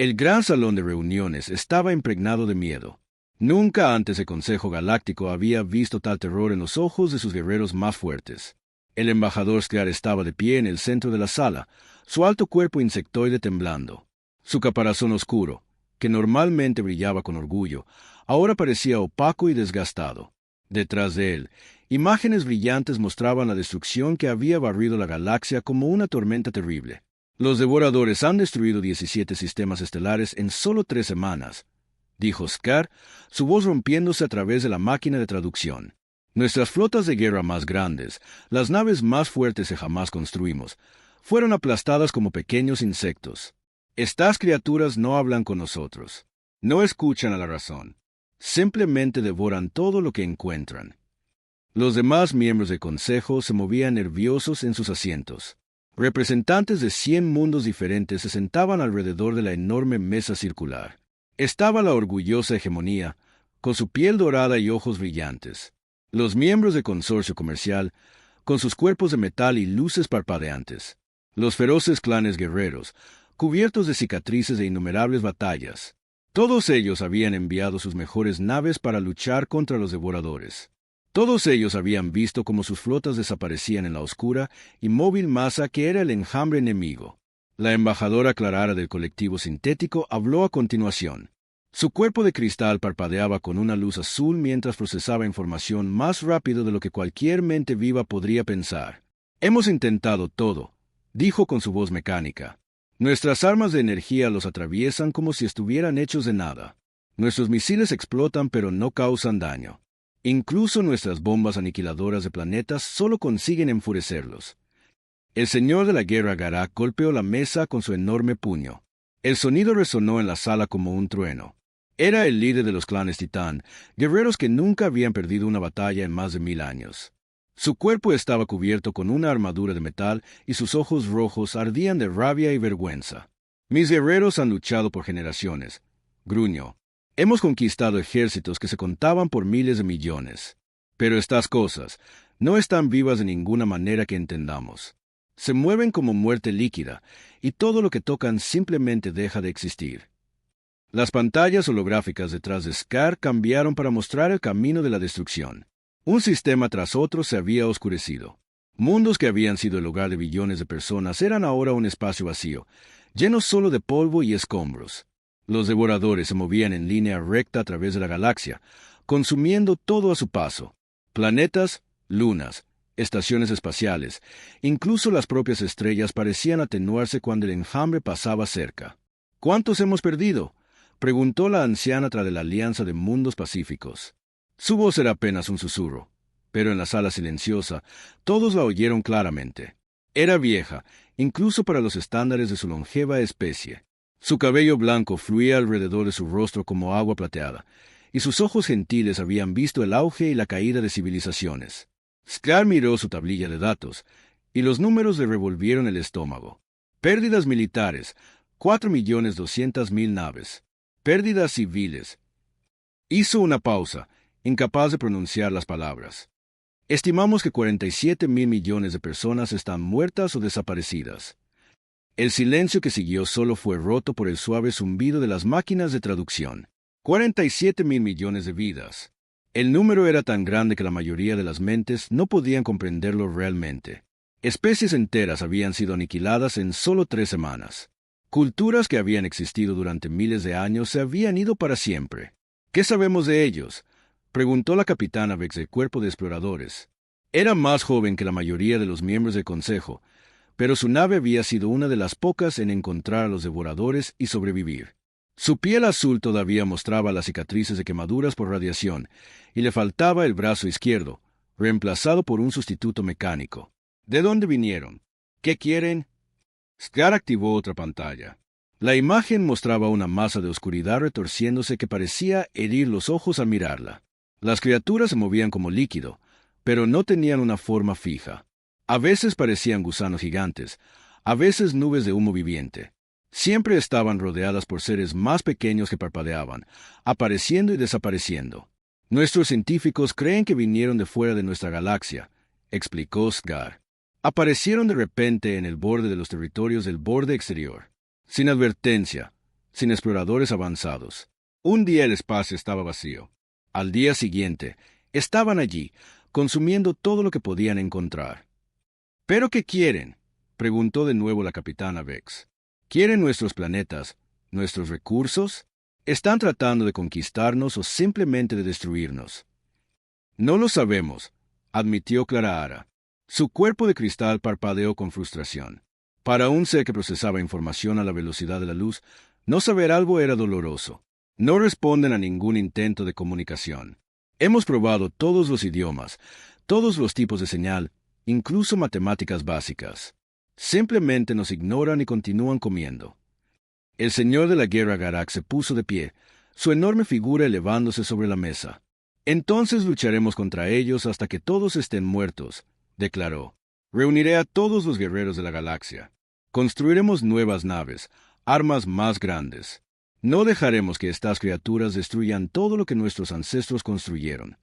El gran salón de reuniones estaba impregnado de miedo. Nunca antes el Consejo Galáctico había visto tal terror en los ojos de sus guerreros más fuertes. El embajador Skar estaba de pie en el centro de la sala, su alto cuerpo insectoide temblando. Su caparazón oscuro, que normalmente brillaba con orgullo, ahora parecía opaco y desgastado. Detrás de él, imágenes brillantes mostraban la destrucción que había barrido la galaxia como una tormenta terrible. Los devoradores han destruido 17 sistemas estelares en solo 3 semanas, dijo Skar, su voz rompiéndose a través de la máquina de traducción. Nuestras flotas de guerra más grandes, las naves más fuertes que jamás construimos, fueron aplastadas como pequeños insectos. Estas criaturas no hablan con nosotros. No escuchan a la razón. Simplemente devoran todo lo que encuentran. Los demás miembros del Consejo se movían nerviosos en sus asientos. Representantes de 100 mundos diferentes se sentaban alrededor de la enorme mesa circular. Estaba la orgullosa hegemonía, con su piel dorada y ojos brillantes. Los miembros del consorcio comercial, con sus cuerpos de metal y luces parpadeantes. Los feroces clanes guerreros, cubiertos de cicatrices de innumerables batallas. Todos ellos habían enviado sus mejores naves para luchar contra los devoradores. Todos ellos habían visto cómo sus flotas desaparecían en la oscura y móvil masa que era el enjambre enemigo. La embajadora Clarara del colectivo sintético habló a continuación. Su cuerpo de cristal parpadeaba con una luz azul mientras procesaba información más rápido de lo que cualquier mente viva podría pensar. Hemos intentado todo, dijo con su voz mecánica. Nuestras armas de energía los atraviesan como si estuvieran hechos de nada. Nuestros misiles explotan pero no causan daño. Incluso nuestras bombas aniquiladoras de planetas solo consiguen enfurecerlos. El señor de la guerra Garak golpeó la mesa con su enorme puño. El sonido resonó en la sala como un trueno. Era el líder de los clanes Titán, guerreros que nunca habían perdido una batalla en más de 1000 años. Su cuerpo estaba cubierto con una armadura de metal y sus ojos rojos ardían de rabia y vergüenza. Mis guerreros han luchado por generaciones, gruñó. Hemos conquistado ejércitos que se contaban por miles de millones. Pero estas cosas no están vivas de ninguna manera que entendamos. Se mueven como muerte líquida, y todo lo que tocan simplemente deja de existir. Las pantallas holográficas detrás de Skar cambiaron para mostrar el camino de la destrucción. Un sistema tras otro se había oscurecido. Mundos que habían sido el hogar de billones de personas eran ahora un espacio vacío, lleno solo de polvo y escombros. Los devoradores se movían en línea recta a través de la galaxia, consumiendo todo a su paso. Planetas, lunas, estaciones espaciales, incluso las propias estrellas parecían atenuarse cuando el enjambre pasaba cerca. ¿Cuántos hemos perdido?, preguntó la anciana tras de la Alianza de Mundos Pacíficos. Su voz era apenas un susurro, pero en la sala silenciosa todos la oyeron claramente. Era vieja, incluso para los estándares de su longeva especie. Su cabello blanco fluía alrededor de su rostro como agua plateada, y sus ojos gentiles habían visto el auge y la caída de civilizaciones. Skar miró su tablilla de datos, y los números le revolvieron el estómago. Pérdidas militares, 4.200.000 naves. Pérdidas civiles. Hizo una pausa, incapaz de pronunciar las palabras. Estimamos que 47.000 millones de personas están muertas o desaparecidas. El silencio que siguió solo fue roto por el suave zumbido de las máquinas de traducción. 47.000 millones de vidas. El número era tan grande que la mayoría de las mentes no podían comprenderlo realmente. Especies enteras habían sido aniquiladas en solo 3 semanas. Culturas que habían existido durante miles de años se habían ido para siempre. ¿Qué sabemos de ellos?, preguntó la capitana Vex del cuerpo de exploradores. Era más joven que la mayoría de los miembros del Consejo, pero su nave había sido una de las pocas en encontrar a los devoradores y sobrevivir. Su piel azul todavía mostraba las cicatrices de quemaduras por radiación, y le faltaba el brazo izquierdo, reemplazado por un sustituto mecánico. ¿De dónde vinieron? ¿Qué quieren? Skar activó otra pantalla. La imagen mostraba una masa de oscuridad retorciéndose que parecía herir los ojos al mirarla. Las criaturas se movían como líquido, pero no tenían una forma fija. A veces parecían gusanos gigantes, a veces nubes de humo viviente. Siempre estaban rodeadas por seres más pequeños que parpadeaban, apareciendo y desapareciendo. Nuestros científicos creen que vinieron de fuera de nuestra galaxia, explicó Skar. Aparecieron de repente en el borde de los territorios del borde exterior. Sin advertencia, sin exploradores avanzados. Un día el espacio estaba vacío. Al día siguiente, estaban allí, consumiendo todo lo que podían encontrar. ¿Pero qué quieren?, preguntó de nuevo la capitana Vex. ¿Quieren nuestros planetas, nuestros recursos? ¿Están tratando de conquistarnos o simplemente de destruirnos? No lo sabemos, admitió Clara. Su cuerpo de cristal parpadeó con frustración. Para un ser que procesaba información a la velocidad de la luz, no saber algo era doloroso. No responden a ningún intento de comunicación. Hemos probado todos los idiomas, todos los tipos de señal, incluso matemáticas básicas. Simplemente nos ignoran y continúan comiendo. El señor de la guerra Garak se puso de pie, su enorme figura elevándose sobre la mesa. Entonces lucharemos contra ellos hasta que todos estén muertos, declaró. Reuniré a todos los guerreros de la galaxia. Construiremos nuevas naves, armas más grandes. No dejaremos que estas criaturas destruyan todo lo que nuestros ancestros construyeron.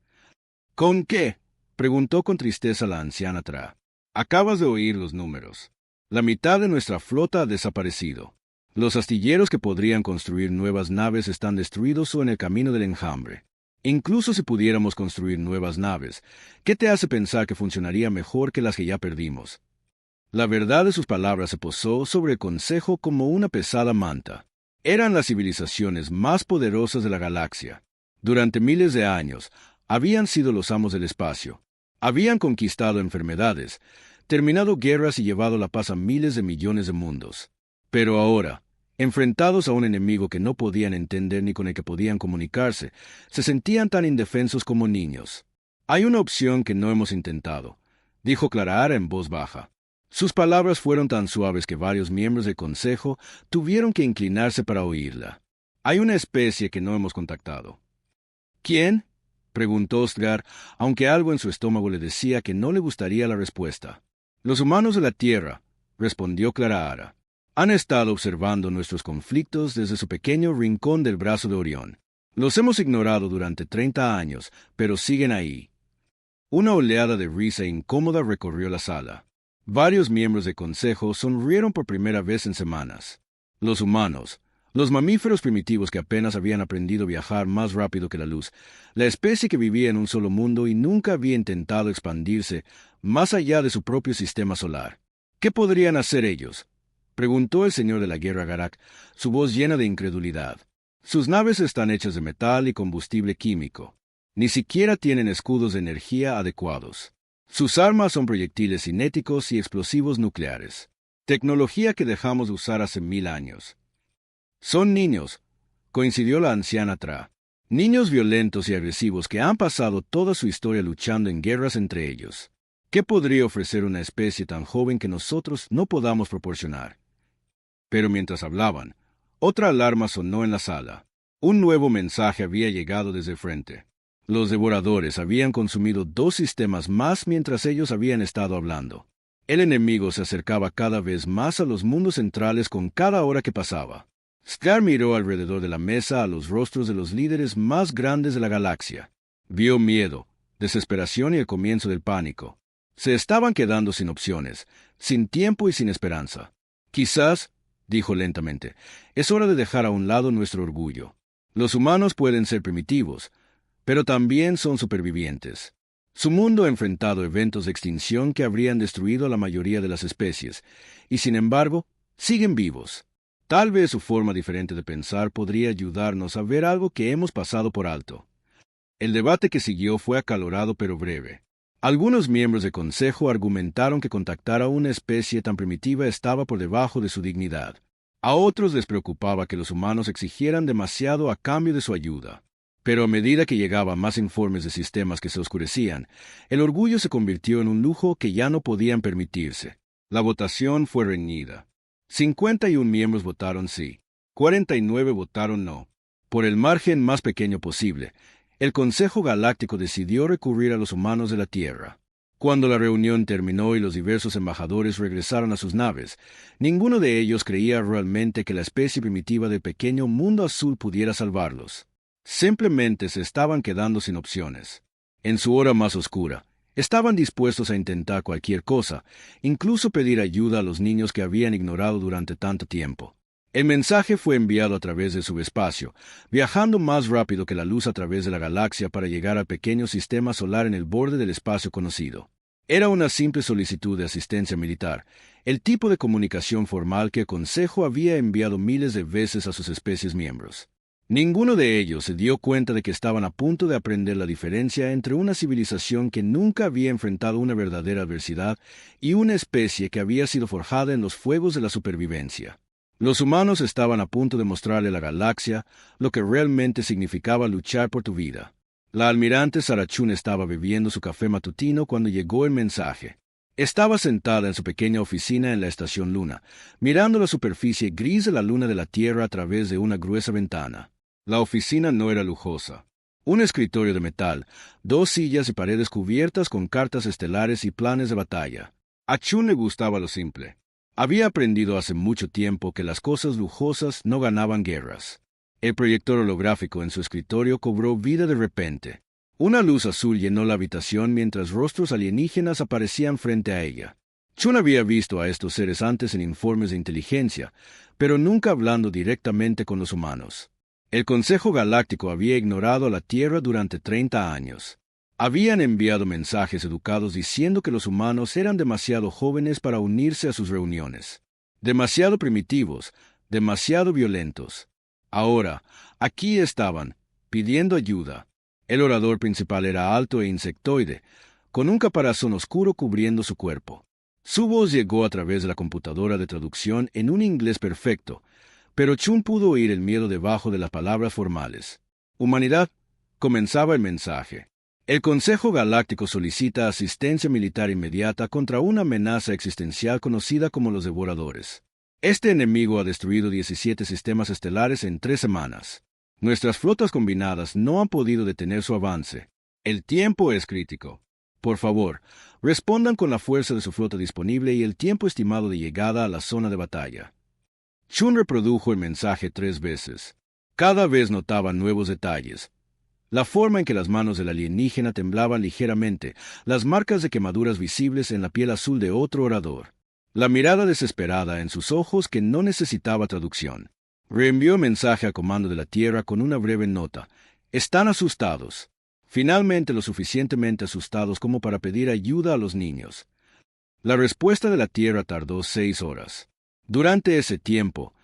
¿Con qué?, preguntó con tristeza la anciana Tra. Acabas de oír los números. La mitad de nuestra flota ha desaparecido. Los astilleros que podrían construir nuevas naves están destruidos o en el camino del enjambre. Incluso si pudiéramos construir nuevas naves, ¿qué te hace pensar que funcionaría mejor que las que ya perdimos? La verdad de sus palabras se posó sobre el Consejo como una pesada manta. Eran las civilizaciones más poderosas de la galaxia. Durante miles de años, habían sido los amos del espacio. Habían conquistado enfermedades, terminado guerras y llevado la paz a miles de millones de mundos. Pero ahora, enfrentados a un enemigo que no podían entender ni con el que podían comunicarse, se sentían tan indefensos como niños. Hay una opción que no hemos intentado, dijo Clara en voz baja. Sus palabras fueron tan suaves que varios miembros del Consejo tuvieron que inclinarse para oírla. Hay una especie que no hemos contactado. ¿Quién?, preguntó Ostgar, aunque algo en su estómago le decía que no le gustaría la respuesta. Los humanos de la Tierra, respondió Clara. Han estado observando nuestros conflictos desde su pequeño rincón del brazo de Orión. Los hemos ignorado durante 30 años, pero siguen ahí. Una oleada de risa incómoda recorrió la sala. Varios miembros del Consejo sonrieron por primera vez en semanas. Los humanos, los mamíferos primitivos que apenas habían aprendido a viajar más rápido que la luz, la especie que vivía en un solo mundo y nunca había intentado expandirse más allá de su propio sistema solar. ¿Qué podrían hacer ellos?, preguntó el señor de la guerra Garak, su voz llena de incredulidad. Sus naves están hechas de metal y combustible químico. Ni siquiera tienen escudos de energía adecuados. Sus armas son proyectiles cinéticos y explosivos nucleares. Tecnología que dejamos de usar hace 1000 años. Son niños, coincidió la anciana Tra. Niños violentos y agresivos que han pasado toda su historia luchando en guerras entre ellos. ¿Qué podría ofrecer una especie tan joven que nosotros no podamos proporcionar? Pero mientras hablaban, otra alarma sonó en la sala. Un nuevo mensaje había llegado desde el frente. Los devoradores habían consumido 2 sistemas más mientras ellos habían estado hablando. El enemigo se acercaba cada vez más a los mundos centrales con cada hora que pasaba. Scar miró alrededor de la mesa a los rostros de los líderes más grandes de la galaxia. Vio miedo, desesperación y el comienzo del pánico. Se estaban quedando sin opciones, sin tiempo y sin esperanza. Quizás, dijo lentamente, es hora de dejar a un lado nuestro orgullo. Los humanos pueden ser primitivos, pero también son supervivientes. Su mundo ha enfrentado eventos de extinción que habrían destruido a la mayoría de las especies, y sin embargo, siguen vivos. Tal vez su forma diferente de pensar podría ayudarnos a ver algo que hemos pasado por alto. El debate que siguió fue acalorado pero breve. Algunos miembros del Consejo argumentaron que contactar a una especie tan primitiva estaba por debajo de su dignidad. A otros les preocupaba que los humanos exigieran demasiado a cambio de su ayuda. Pero a medida que llegaban más informes de sistemas que se oscurecían, el orgullo se convirtió en un lujo que ya no podían permitirse. La votación fue reñida. 51 miembros votaron sí, 49 votaron no. Por el margen más pequeño posible, el Consejo Galáctico decidió recurrir a los humanos de la Tierra. Cuando la reunión terminó y los diversos embajadores regresaron a sus naves, ninguno de ellos creía realmente que la especie primitiva del pequeño mundo azul pudiera salvarlos. Simplemente se estaban quedando sin opciones. En su hora más oscura, estaban dispuestos a intentar cualquier cosa, incluso pedir ayuda a los niños que habían ignorado durante tanto tiempo. El mensaje fue enviado a través del subespacio, viajando más rápido que la luz a través de la galaxia para llegar al pequeño sistema solar en el borde del espacio conocido. Era una simple solicitud de asistencia militar, el tipo de comunicación formal que el Consejo había enviado miles de veces a sus especies miembros. Ninguno de ellos se dio cuenta de que estaban a punto de aprender la diferencia entre una civilización que nunca había enfrentado una verdadera adversidad y una especie que había sido forjada en los fuegos de la supervivencia. Los humanos estaban a punto de mostrarle a la galaxia lo que realmente significaba luchar por tu vida. La almirante Sarah Chun estaba bebiendo su café matutino cuando llegó el mensaje. Estaba sentada en su pequeña oficina en la estación Luna, mirando la superficie gris de la luna de la Tierra a través de una gruesa ventana. La oficina no era lujosa. Un escritorio de metal, 2 sillas y paredes cubiertas con cartas estelares y planes de batalla. A Chun le gustaba lo simple. Había aprendido hace mucho tiempo que las cosas lujosas no ganaban guerras. El proyector holográfico en su escritorio cobró vida de repente. Una luz azul llenó la habitación mientras rostros alienígenas aparecían frente a ella. Chun había visto a estos seres antes en informes de inteligencia, pero nunca hablando directamente con los humanos. El Consejo Galáctico había ignorado a la Tierra durante 30 años. Habían enviado mensajes educados diciendo que los humanos eran demasiado jóvenes para unirse a sus reuniones. Demasiado primitivos, demasiado violentos. Ahora, aquí estaban, pidiendo ayuda. El orador principal era alto e insectoide, con un caparazón oscuro cubriendo su cuerpo. Su voz llegó a través de la computadora de traducción en un inglés perfecto, pero Chun pudo oír el miedo debajo de las palabras formales. Humanidad, comenzaba el mensaje. El Consejo Galáctico solicita asistencia militar inmediata contra una amenaza existencial conocida como los Devoradores. Este enemigo ha destruido 17 sistemas estelares en 3 semanas. Nuestras flotas combinadas no han podido detener su avance. El tiempo es crítico. Por favor, respondan con la fuerza de su flota disponible y el tiempo estimado de llegada a la zona de batalla. Chun reprodujo el mensaje 3 veces. Cada vez notaba nuevos detalles. La forma en que las manos del alienígena temblaban ligeramente, las marcas de quemaduras visibles en la piel azul de otro orador. La mirada desesperada en sus ojos que no necesitaba traducción. Reenvió el mensaje al comando de la Tierra con una breve nota. Están asustados. Finalmente lo suficientemente asustados como para pedir ayuda a los niños. La respuesta de la Tierra tardó 6 horas. Durante ese tiempo,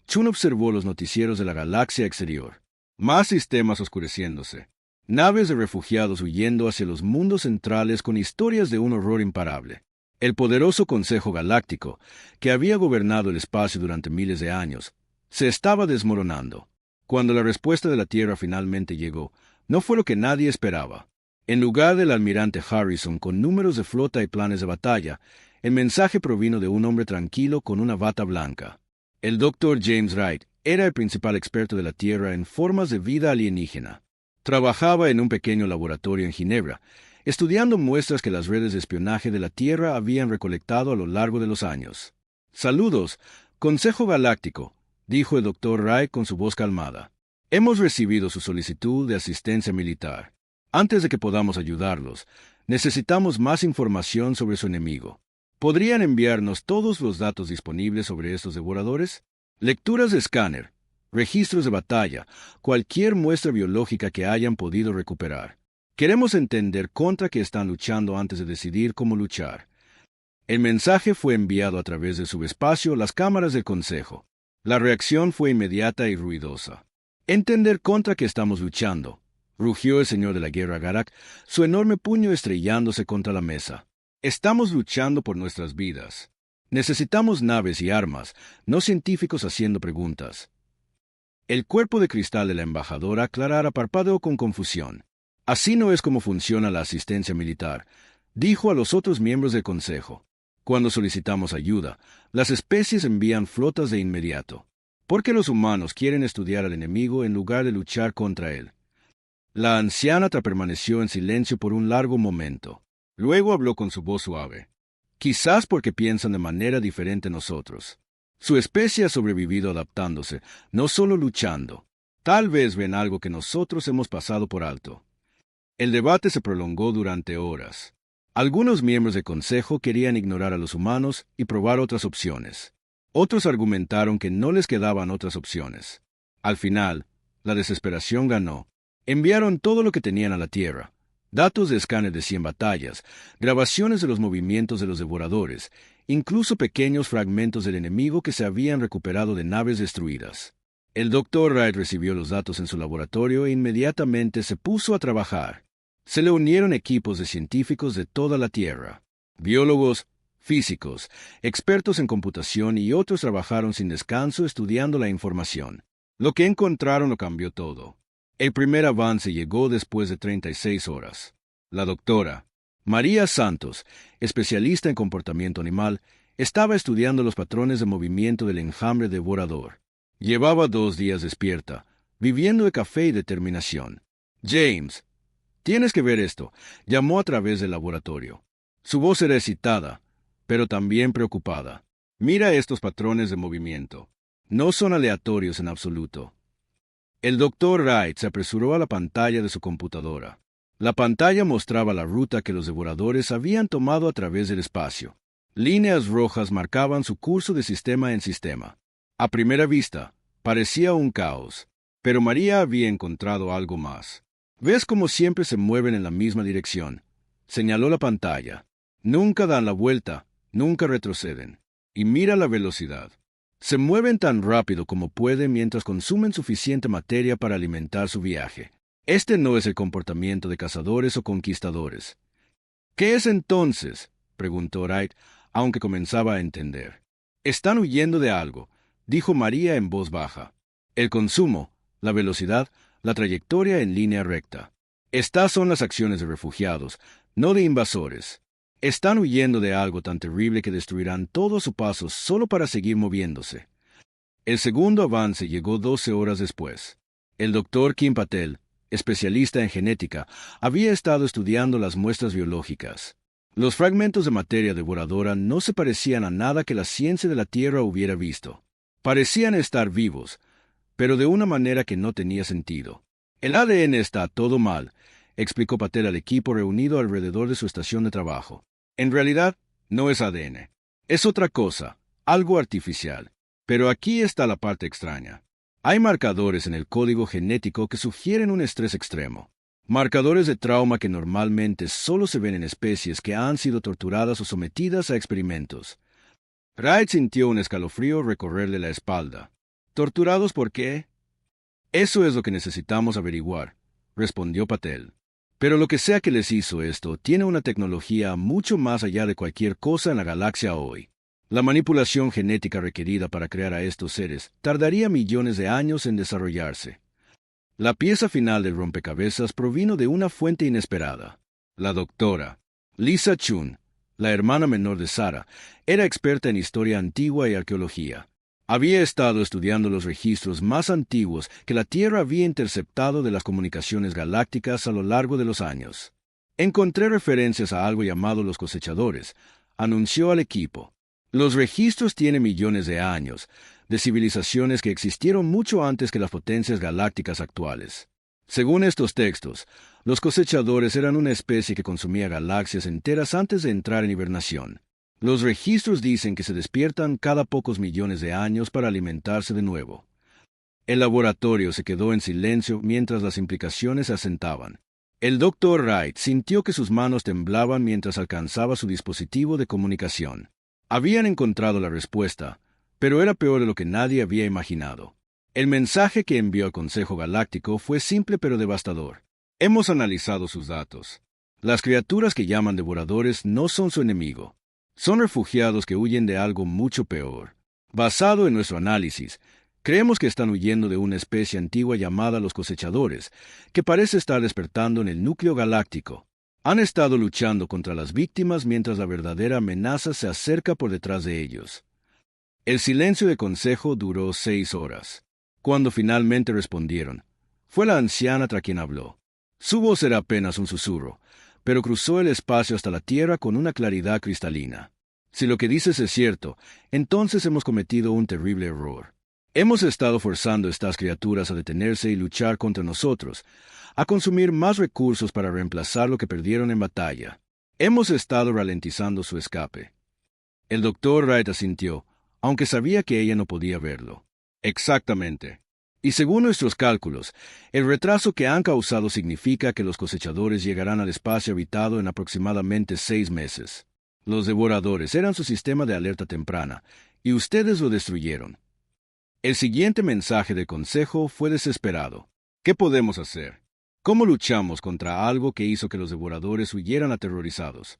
Chun observó los noticieros de la galaxia exterior. Más sistemas oscureciéndose. Naves de refugiados huyendo hacia los mundos centrales con historias de un horror imparable. El poderoso Consejo Galáctico, que había gobernado el espacio durante miles de años, se estaba desmoronando. Cuando la respuesta de la Tierra finalmente llegó, no fue lo que nadie esperaba. En lugar del almirante Harrison con números de flota y planes de batalla, el mensaje provino de un hombre tranquilo con una bata blanca. El Dr. James Wright era el principal experto de la Tierra en formas de vida alienígena. Trabajaba en un pequeño laboratorio en Ginebra, estudiando muestras que las redes de espionaje de la Tierra habían recolectado a lo largo de los años. «Saludos, Consejo Galáctico», dijo el Dr. Wright con su voz calmada. «Hemos recibido su solicitud de asistencia militar. Antes de que podamos ayudarlos, necesitamos más información sobre su enemigo. ¿Podrían enviarnos todos los datos disponibles sobre estos devoradores? Lecturas de escáner, registros de batalla, cualquier muestra biológica que hayan podido recuperar. Queremos entender contra qué están luchando antes de decidir cómo luchar». El mensaje fue enviado a través del subespacio a las cámaras del Consejo. La reacción fue inmediata y ruidosa. «Entender contra qué estamos luchando», rugió el señor de la guerra Garak, su enorme puño estrellándose contra la mesa. «Estamos luchando por nuestras vidas. Necesitamos naves y armas, no científicos haciendo preguntas». El cuerpo de cristal de la embajadora Clara parpadeó con confusión. «Así no es como funciona la asistencia militar», dijo a los otros miembros del Consejo. «Cuando solicitamos ayuda, las especies envían flotas de inmediato. Porque los humanos quieren estudiar al enemigo en lugar de luchar contra él». La anciana permaneció en silencio por un largo momento. Luego habló con su voz suave. «Quizás porque piensan de manera diferente a nosotros. Su especie ha sobrevivido adaptándose, no solo luchando. Tal vez ven algo que nosotros hemos pasado por alto». El debate se prolongó durante horas. Algunos miembros del Consejo querían ignorar a los humanos y probar otras opciones. Otros argumentaron que no les quedaban otras opciones. Al final, la desesperación ganó. Enviaron todo lo que tenían a la Tierra: datos de escáner de 100 batallas, grabaciones de los movimientos de los devoradores, incluso pequeños fragmentos del enemigo que se habían recuperado de naves destruidas. El Dr. Wright recibió los datos en su laboratorio e inmediatamente se puso a trabajar. Se le unieron equipos de científicos de toda la Tierra. Biólogos, físicos, expertos en computación y otros trabajaron sin descanso estudiando la información. Lo que encontraron lo cambió todo. El primer avance llegó después de 36 horas. La doctora María Santos, especialista en comportamiento animal, estaba estudiando los patrones de movimiento del enjambre devorador. Llevaba 2 días despierta, viviendo de café y determinación. James, tienes que ver esto, llamó a través del laboratorio. Su voz era excitada, pero también preocupada. Mira estos patrones de movimiento. No son aleatorios en absoluto. El Dr. Wright se apresuró a la pantalla de su computadora. La pantalla mostraba la ruta que los devoradores habían tomado a través del espacio. Líneas rojas marcaban su curso de sistema en sistema. A primera vista, parecía un caos, pero María había encontrado algo más. ¿Ves cómo siempre se mueven en la misma dirección? Señaló la pantalla. Nunca dan la vuelta, nunca retroceden. Y mira la velocidad. Se mueven tan rápido como pueden mientras consumen suficiente materia para alimentar su viaje. Este no es el comportamiento de cazadores o conquistadores. ¿Qué es entonces?, preguntó Wright, aunque comenzaba a entender. Están huyendo de algo, dijo María en voz baja. El consumo, la velocidad, la trayectoria en línea recta. Estas son las acciones de refugiados, no de invasores. Están huyendo de algo tan terrible que destruirán todo a su paso solo para seguir moviéndose. El segundo avance llegó 12 horas después. El Dr. Kim Patel, especialista en genética, había estado estudiando las muestras biológicas. Los fragmentos de materia devoradora no se parecían a nada que la ciencia de la Tierra hubiera visto. Parecían estar vivos, pero de una manera que no tenía sentido. El ADN está todo mal, explicó Patel al equipo reunido alrededor de su estación de trabajo. En realidad, no es ADN. Es otra cosa, algo artificial. Pero aquí está la parte extraña. Hay marcadores en el código genético que sugieren un estrés extremo. Marcadores de trauma que normalmente solo se ven en especies que han sido torturadas o sometidas a experimentos. Wright sintió un escalofrío recorrerle la espalda. ¿Torturados por qué? Eso es lo que necesitamos averiguar, respondió Patel. Pero lo que sea que les hizo esto tiene una tecnología mucho más allá de cualquier cosa en la galaxia hoy. La manipulación genética requerida para crear a estos seres tardaría millones de años en desarrollarse. La pieza final del rompecabezas provino de una fuente inesperada. La doctora Lisa Chun, la hermana menor de Sarah, era experta en historia antigua y arqueología. Había estado estudiando los registros más antiguos que la Tierra había interceptado de las comunicaciones galácticas a lo largo de los años. Encontré referencias a algo llamado los cosechadores, anunció al equipo. Los registros tienen millones de años, de civilizaciones que existieron mucho antes que las potencias galácticas actuales. Según estos textos, los cosechadores eran una especie que consumía galaxias enteras antes de entrar en hibernación. Los registros dicen que se despiertan cada pocos millones de años para alimentarse de nuevo. El laboratorio se quedó en silencio mientras las implicaciones se asentaban. El Dr. Wright sintió que sus manos temblaban mientras alcanzaba su dispositivo de comunicación. Habían encontrado la respuesta, pero era peor de lo que nadie había imaginado. El mensaje que envió al Consejo Galáctico fue simple pero devastador. Hemos analizado sus datos. Las criaturas que llaman devoradores no son su enemigo. Son refugiados que huyen de algo mucho peor. Basado en nuestro análisis, creemos que están huyendo de una especie antigua llamada los cosechadores, que parece estar despertando en el núcleo galáctico. Han estado luchando contra las víctimas mientras la verdadera amenaza se acerca por detrás de ellos. El silencio de consejo duró 6 horas. Cuando finalmente respondieron, fue la anciana tras quien habló. Su voz era apenas un susurro, pero cruzó el espacio hasta la Tierra con una claridad cristalina. Si lo que dices es cierto, entonces hemos cometido un terrible error. Hemos estado forzando a estas criaturas a detenerse y luchar contra nosotros, a consumir más recursos para reemplazar lo que perdieron en batalla. Hemos estado ralentizando su escape. El Dr. Wright asintió, aunque sabía que ella no podía verlo. Exactamente. Y según nuestros cálculos, el retraso que han causado significa que los cosechadores llegarán al espacio habitado en aproximadamente 6 meses. Los devoradores eran su sistema de alerta temprana, y ustedes lo destruyeron. El siguiente mensaje de consejo fue desesperado. ¿Qué podemos hacer? ¿Cómo luchamos contra algo que hizo que los devoradores huyeran aterrorizados?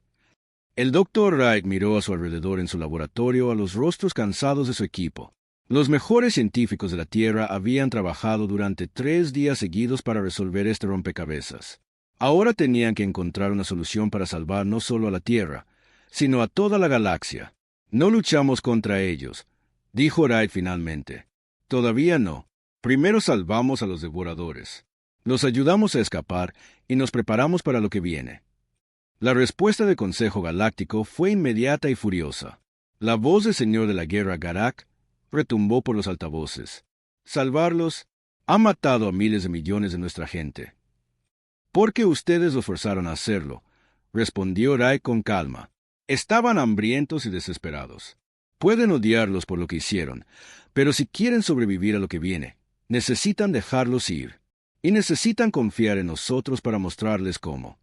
El Dr. Wright miró a su alrededor en su laboratorio a los rostros cansados de su equipo. Los mejores científicos de la Tierra habían trabajado durante 3 días seguidos para resolver este rompecabezas. Ahora tenían que encontrar una solución para salvar no solo a la Tierra, sino a toda la galaxia. No luchamos contra ellos, dijo Wright finalmente. Todavía no. Primero salvamos a los devoradores. Los ayudamos a escapar y nos preparamos para lo que viene. La respuesta del Consejo Galáctico fue inmediata y furiosa. La voz del Señor de la Guerra Garak retumbó por los altavoces. Salvarlos ha matado a miles de millones de nuestra gente. Porque ustedes los forzaron a hacerlo, respondió Rai con calma. Estaban hambrientos y desesperados. Pueden odiarlos por lo que hicieron, pero si quieren sobrevivir a lo que viene, necesitan dejarlos ir. Y necesitan confiar en nosotros para mostrarles cómo.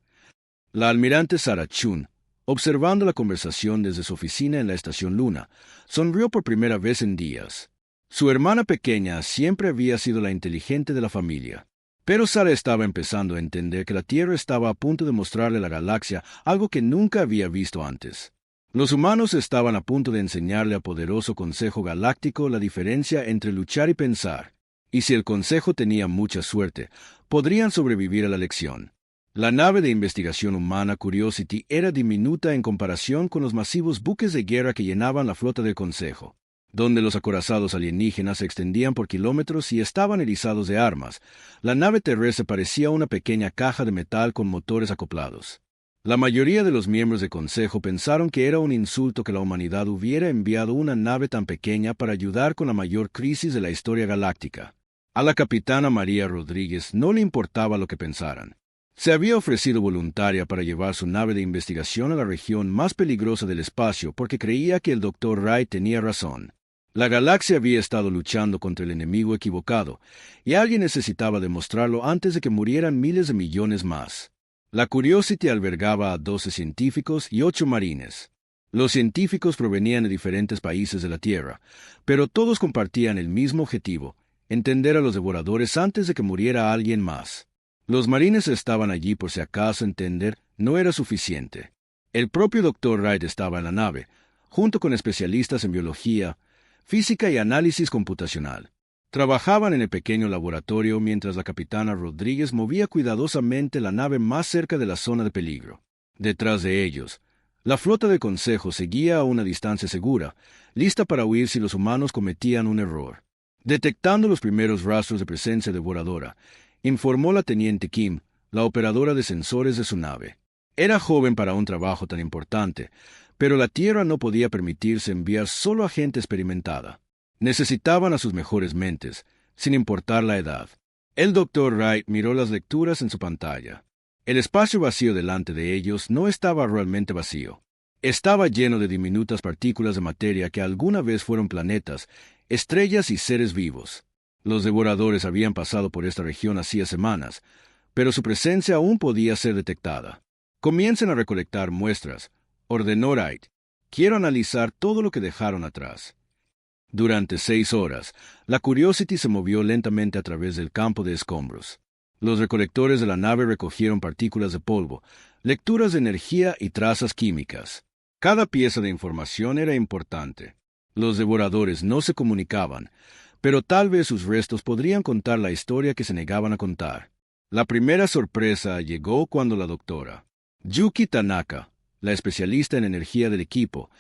La almirante Sarah Chun, observando la conversación desde su oficina en la estación Luna, sonrió por primera vez en días. Su hermana pequeña siempre había sido la inteligente de la familia. Pero Sarah estaba empezando a entender que la Tierra estaba a punto de mostrarle a la galaxia algo que nunca había visto antes. Los humanos estaban a punto de enseñarle al poderoso Consejo Galáctico la diferencia entre luchar y pensar. Y si el Consejo tenía mucha suerte, podrían sobrevivir a la lección. La nave de investigación humana Curiosity era diminuta en comparación con los masivos buques de guerra que llenaban la flota del Consejo, donde los acorazados alienígenas se extendían por kilómetros y estaban erizados de armas. La nave terrestre parecía una pequeña caja de metal con motores acoplados. La mayoría de los miembros del Consejo pensaron que era un insulto que la humanidad hubiera enviado una nave tan pequeña para ayudar con la mayor crisis de la historia galáctica. A la capitana María Rodríguez no le importaba lo que pensaran. Se había ofrecido voluntaria para llevar su nave de investigación a la región más peligrosa del espacio porque creía que el Dr. Wright tenía razón. La galaxia había estado luchando contra el enemigo equivocado, y alguien necesitaba demostrarlo antes de que murieran miles de millones más. La Curiosity albergaba a 12 científicos y 8 marines. Los científicos provenían de diferentes países de la Tierra, pero todos compartían el mismo objetivo: entender a los devoradores antes de que muriera alguien más. Los marines estaban allí por si acaso entender no era suficiente. El propio Dr. Wright estaba en la nave, junto con especialistas en biología, física y análisis computacional. Trabajaban en el pequeño laboratorio mientras la capitana Rodríguez movía cuidadosamente la nave más cerca de la zona de peligro. Detrás de ellos, la flota del Consejo seguía a una distancia segura, lista para huir si los humanos cometían un error. Detectando los primeros rastros de presencia devoradora, informó la teniente Kim, la operadora de sensores de su nave. Era joven para un trabajo tan importante, pero la Tierra no podía permitirse enviar solo a gente experimentada. Necesitaban a sus mejores mentes, sin importar la edad. El Dr. Wright miró las lecturas en su pantalla. El espacio vacío delante de ellos no estaba realmente vacío. Estaba lleno de diminutas partículas de materia que alguna vez fueron planetas, estrellas y seres vivos. Los devoradores habían pasado por esta región hacía semanas, pero su presencia aún podía ser detectada. Comiencen a recolectar muestras, ordenó Wright. Quiero analizar todo lo que dejaron atrás. Durante 6 horas, la Curiosity se movió lentamente a través del campo de escombros. Los recolectores de la nave recogieron partículas de polvo, lecturas de energía y trazas químicas. Cada pieza de información era importante. Los devoradores no se comunicaban, pero tal vez sus restos podrían contar la historia que se negaban a contar. La primera sorpresa llegó cuando la doctora Yuki Tanaka, la especialista en energía del equipo,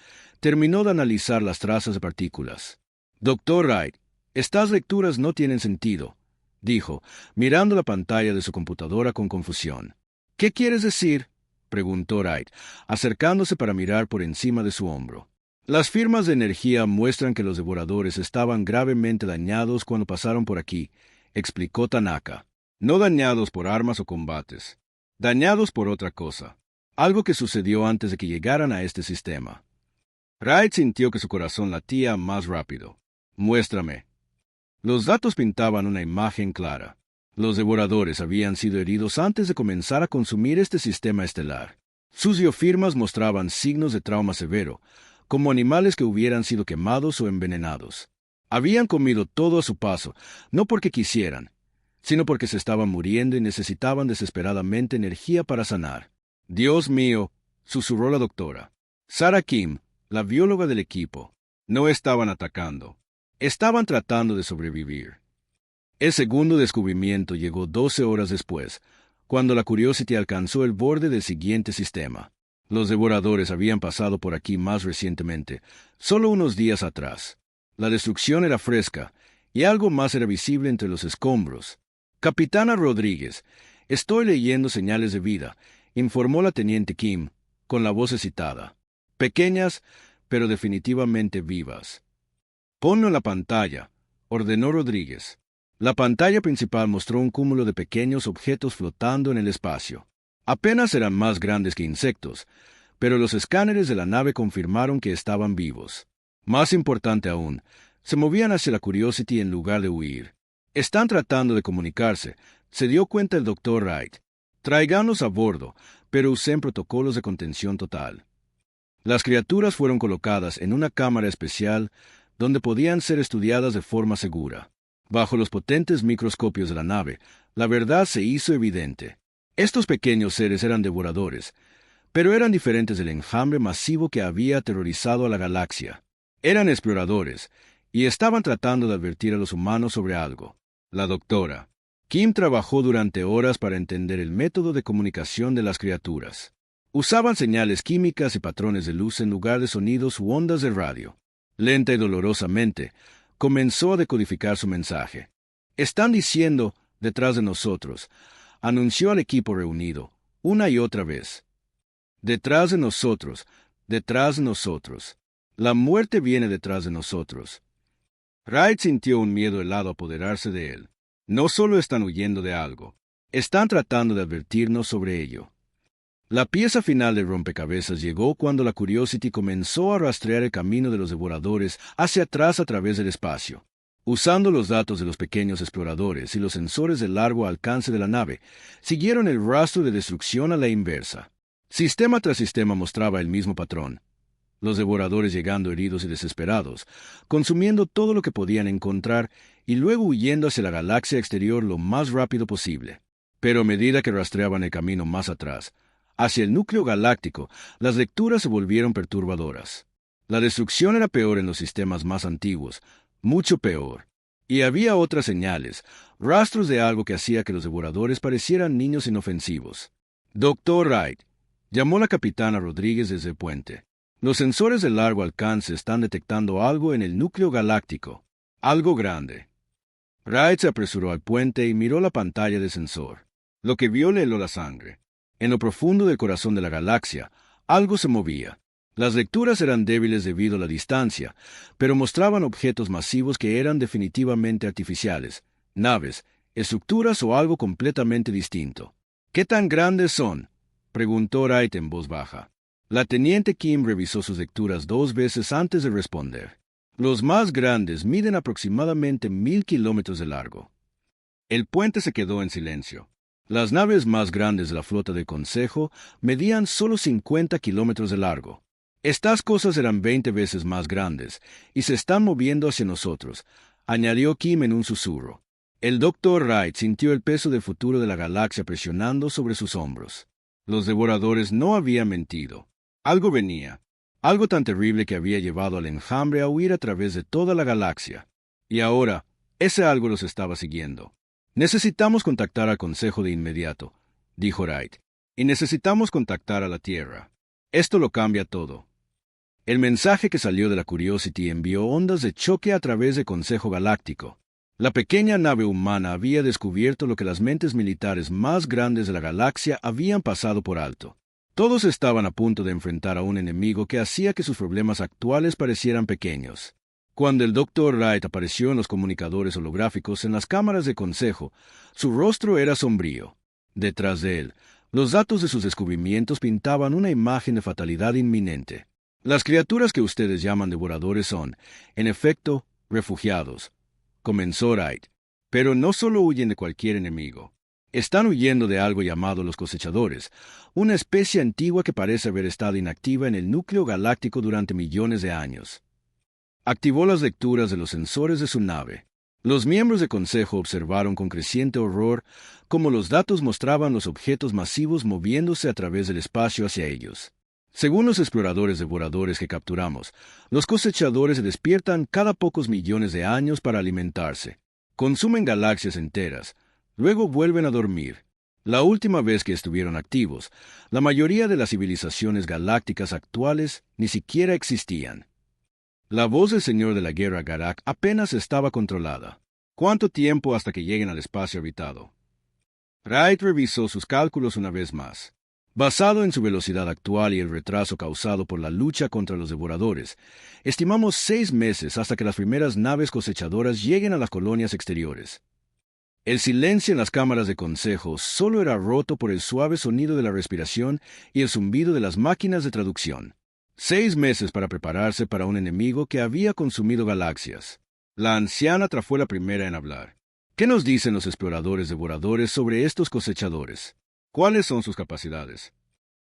terminó de analizar las trazas de partículas. Dr. Wright, estas lecturas no tienen sentido, dijo, mirando la pantalla de su computadora con confusión. ¿Qué quieres decir?, preguntó Wright, acercándose para mirar por encima de su hombro. Las firmas de energía muestran que los devoradores estaban gravemente dañados cuando pasaron por aquí, explicó Tanaka. No dañados por armas o combates. Dañados por otra cosa. Algo que sucedió antes de que llegaran a este sistema. Wright sintió que su corazón latía más rápido. Muéstrame. Los datos pintaban una imagen clara. Los devoradores habían sido heridos antes de comenzar a consumir este sistema estelar. Sus biofirmas mostraban signos de trauma severo, como animales que hubieran sido quemados o envenenados. Habían comido todo a su paso, no porque quisieran, sino porque se estaban muriendo y necesitaban desesperadamente energía para sanar. «Dios mío», susurró la doctora. Sarah Kim, la bióloga del equipo, no estaban atacando. Estaban tratando de sobrevivir. El segundo descubrimiento llegó 12 horas después, cuando la Curiosity alcanzó el borde del siguiente sistema. Los devoradores habían pasado por aquí más recientemente, solo unos días atrás. La destrucción era fresca, y algo más era visible entre los escombros. «Capitana Rodríguez, estoy leyendo señales de vida», informó la teniente Kim, con la voz excitada. «Pequeñas, pero definitivamente vivas». «Ponlo en la pantalla», ordenó Rodríguez. La pantalla principal mostró un cúmulo de pequeños objetos flotando en el espacio. Apenas eran más grandes que insectos, pero los escáneres de la nave confirmaron que estaban vivos. Más importante aún, se movían hacia la Curiosity en lugar de huir. «Están tratando de comunicarse», se dio cuenta el Dr. Wright. «Tráiganlos a bordo, pero usen protocolos de contención total». Las criaturas fueron colocadas en una cámara especial donde podían ser estudiadas de forma segura. Bajo los potentes microscopios de la nave, la verdad se hizo evidente. Estos pequeños seres eran devoradores, pero eran diferentes del enjambre masivo que había aterrorizado a la galaxia. Eran exploradores, y estaban tratando de advertir a los humanos sobre algo. La doctora Kim trabajó durante horas para entender el método de comunicación de las criaturas. Usaban señales químicas y patrones de luz en lugar de sonidos u ondas de radio. Lenta y dolorosamente, comenzó a decodificar su mensaje. «Están diciendo, detrás de nosotros», anunció al equipo reunido, una y otra vez. «Detrás de nosotros, detrás de nosotros. La muerte viene detrás de nosotros». Wright sintió un miedo helado apoderarse de él. «No solo están huyendo de algo, están tratando de advertirnos sobre ello». La pieza final del rompecabezas llegó cuando la Curiosity comenzó a rastrear el camino de los devoradores hacia atrás a través del espacio. Usando los datos de los pequeños exploradores y los sensores de largo alcance de la nave, siguieron el rastro de destrucción a la inversa. Sistema tras sistema mostraba el mismo patrón. Los devoradores llegando heridos y desesperados, consumiendo todo lo que podían encontrar y luego huyendo hacia la galaxia exterior lo más rápido posible. Pero a medida que rastreaban el camino más atrás, hacia el núcleo galáctico, las lecturas se volvieron perturbadoras. La destrucción era peor en los sistemas más antiguos, mucho peor. Y había otras señales, rastros de algo que hacía que los devoradores parecieran niños inofensivos. «Dr. Wright», llamó la capitana Rodríguez desde el puente. «Los sensores de largo alcance están detectando algo en el núcleo galáctico. Algo grande». Wright se apresuró al puente y miró la pantalla de sensor. Lo que vio le heló la sangre. En lo profundo del corazón de la galaxia, algo se movía. Las lecturas eran débiles debido a la distancia, pero mostraban objetos masivos que eran definitivamente artificiales, naves, estructuras o algo completamente distinto. «¿Qué tan grandes son?», preguntó Wright en voz baja. La teniente Kim revisó sus lecturas 2 veces antes de responder. «Los más grandes miden aproximadamente 1000 kilómetros de largo». El puente se quedó en silencio. Las naves más grandes de la flota del Consejo medían solo 50 kilómetros de largo. «Estas cosas eran 20 veces más grandes, y se están moviendo hacia nosotros», añadió Kim en un susurro. El Dr. Wright sintió el peso del futuro de la galaxia presionando sobre sus hombros. Los devoradores no habían mentido. Algo venía, algo tan terrible que había llevado al enjambre a huir a través de toda la galaxia. Y ahora, ese algo los estaba siguiendo. «Necesitamos contactar al Consejo de inmediato», dijo Wright, «y necesitamos contactar a la Tierra. Esto lo cambia todo». El mensaje que salió de la Curiosity envió ondas de choque a través del Consejo Galáctico. La pequeña nave humana había descubierto lo que las mentes militares más grandes de la galaxia habían pasado por alto. Todos estaban a punto de enfrentar a un enemigo que hacía que sus problemas actuales parecieran pequeños. Cuando el Dr. Wright apareció en los comunicadores holográficos en las cámaras de consejo, su rostro era sombrío. Detrás de él, los datos de sus descubrimientos pintaban una imagen de fatalidad inminente. Las criaturas que ustedes llaman devoradores son, en efecto, refugiados, comenzó Wright. Pero no solo huyen de cualquier enemigo. Están huyendo de algo llamado los cosechadores, una especie antigua que parece haber estado inactiva en el núcleo galáctico durante millones de años. Activó las lecturas de los sensores de su nave. Los miembros del Consejo observaron con creciente horror cómo los datos mostraban los objetos masivos moviéndose a través del espacio hacia ellos. Según los exploradores devoradores que capturamos, los cosechadores se despiertan cada pocos millones de años para alimentarse. Consumen galaxias enteras, luego vuelven a dormir. La última vez que estuvieron activos, la mayoría de las civilizaciones galácticas actuales ni siquiera existían. La voz del Señor de la Guerra Garak apenas estaba controlada. ¿Cuánto tiempo hasta que lleguen al espacio habitado? Wright revisó sus cálculos una vez más. Basado en su velocidad actual y el retraso causado por la lucha contra los devoradores, estimamos 6 meses hasta que las primeras naves cosechadoras lleguen a las colonias exteriores. El silencio en las cámaras de consejo solo era roto por el suave sonido de la respiración y el zumbido de las máquinas de traducción. 6 meses para prepararse para un enemigo que había consumido galaxias. La anciana fue la primera en hablar. ¿Qué nos dicen los exploradores devoradores sobre estos cosechadores? ¿Cuáles son sus capacidades?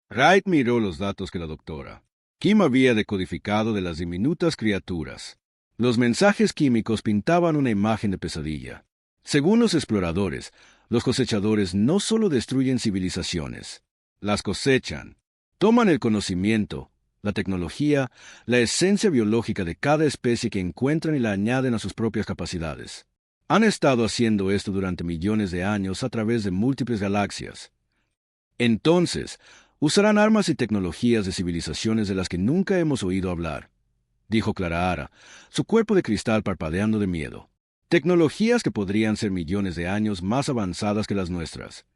Wright miró los datos que la doctora Kim había decodificado de las diminutas criaturas. Los mensajes químicos pintaban una imagen de pesadilla. Según los exploradores, los cosechadores no solo destruyen civilizaciones, las cosechan. Toman el conocimiento, la tecnología, la esencia biológica de cada especie que encuentran y la añaden a sus propias capacidades. Han estado haciendo esto durante millones de años a través de múltiples galaxias. Entonces, usarán armas y tecnologías de civilizaciones de las que nunca hemos oído hablar, dijo Clara, su cuerpo de cristal parpadeando de miedo. Tecnologías que podrían ser millones de años más avanzadas que las nuestras.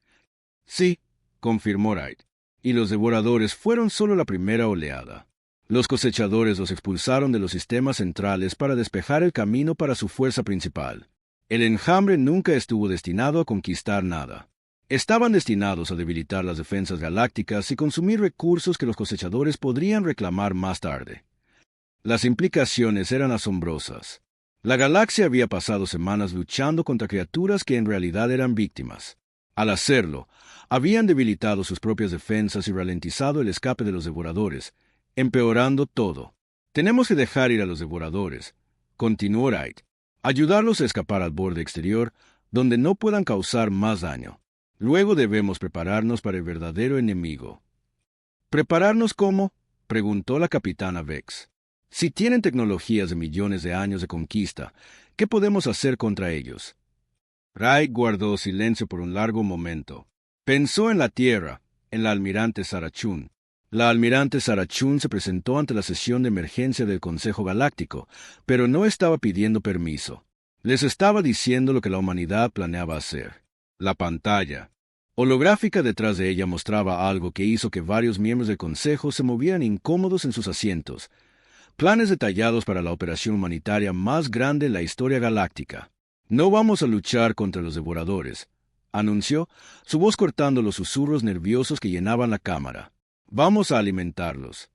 Sí, confirmó Wright, y los devoradores fueron solo la primera oleada. Los cosechadores los expulsaron de los sistemas centrales para despejar el camino para su fuerza principal. El enjambre nunca estuvo destinado a conquistar nada. Estaban destinados a debilitar las defensas galácticas y consumir recursos que los cosechadores podrían reclamar más tarde. Las implicaciones eran asombrosas. La galaxia había pasado semanas luchando contra criaturas que en realidad eran víctimas. Al hacerlo, habían debilitado sus propias defensas y ralentizado el escape de los devoradores, empeorando todo. Tenemos que dejar ir a los devoradores, continuó Wright. Ayudarlos a escapar al borde exterior, donde no puedan causar más daño. Luego debemos prepararnos para el verdadero enemigo. ¿Prepararnos cómo?, preguntó la capitana Vex. Si tienen tecnologías de millones de años de conquista, ¿qué podemos hacer contra ellos? Wright guardó silencio por un largo momento. Pensó en la Tierra, en la almirante Sarachun. La almirante Sarachun se presentó ante la sesión de emergencia del Consejo Galáctico, pero no estaba pidiendo permiso. Les estaba diciendo lo que la humanidad planeaba hacer. La pantalla holográfica detrás de ella mostraba algo que hizo que varios miembros del Consejo se movieran incómodos en sus asientos. Planes detallados para la operación humanitaria más grande en la historia galáctica. No vamos a luchar contra los devoradores, anunció, su voz cortando los susurros nerviosos que llenaban la cámara. Vamos a alimentarlos.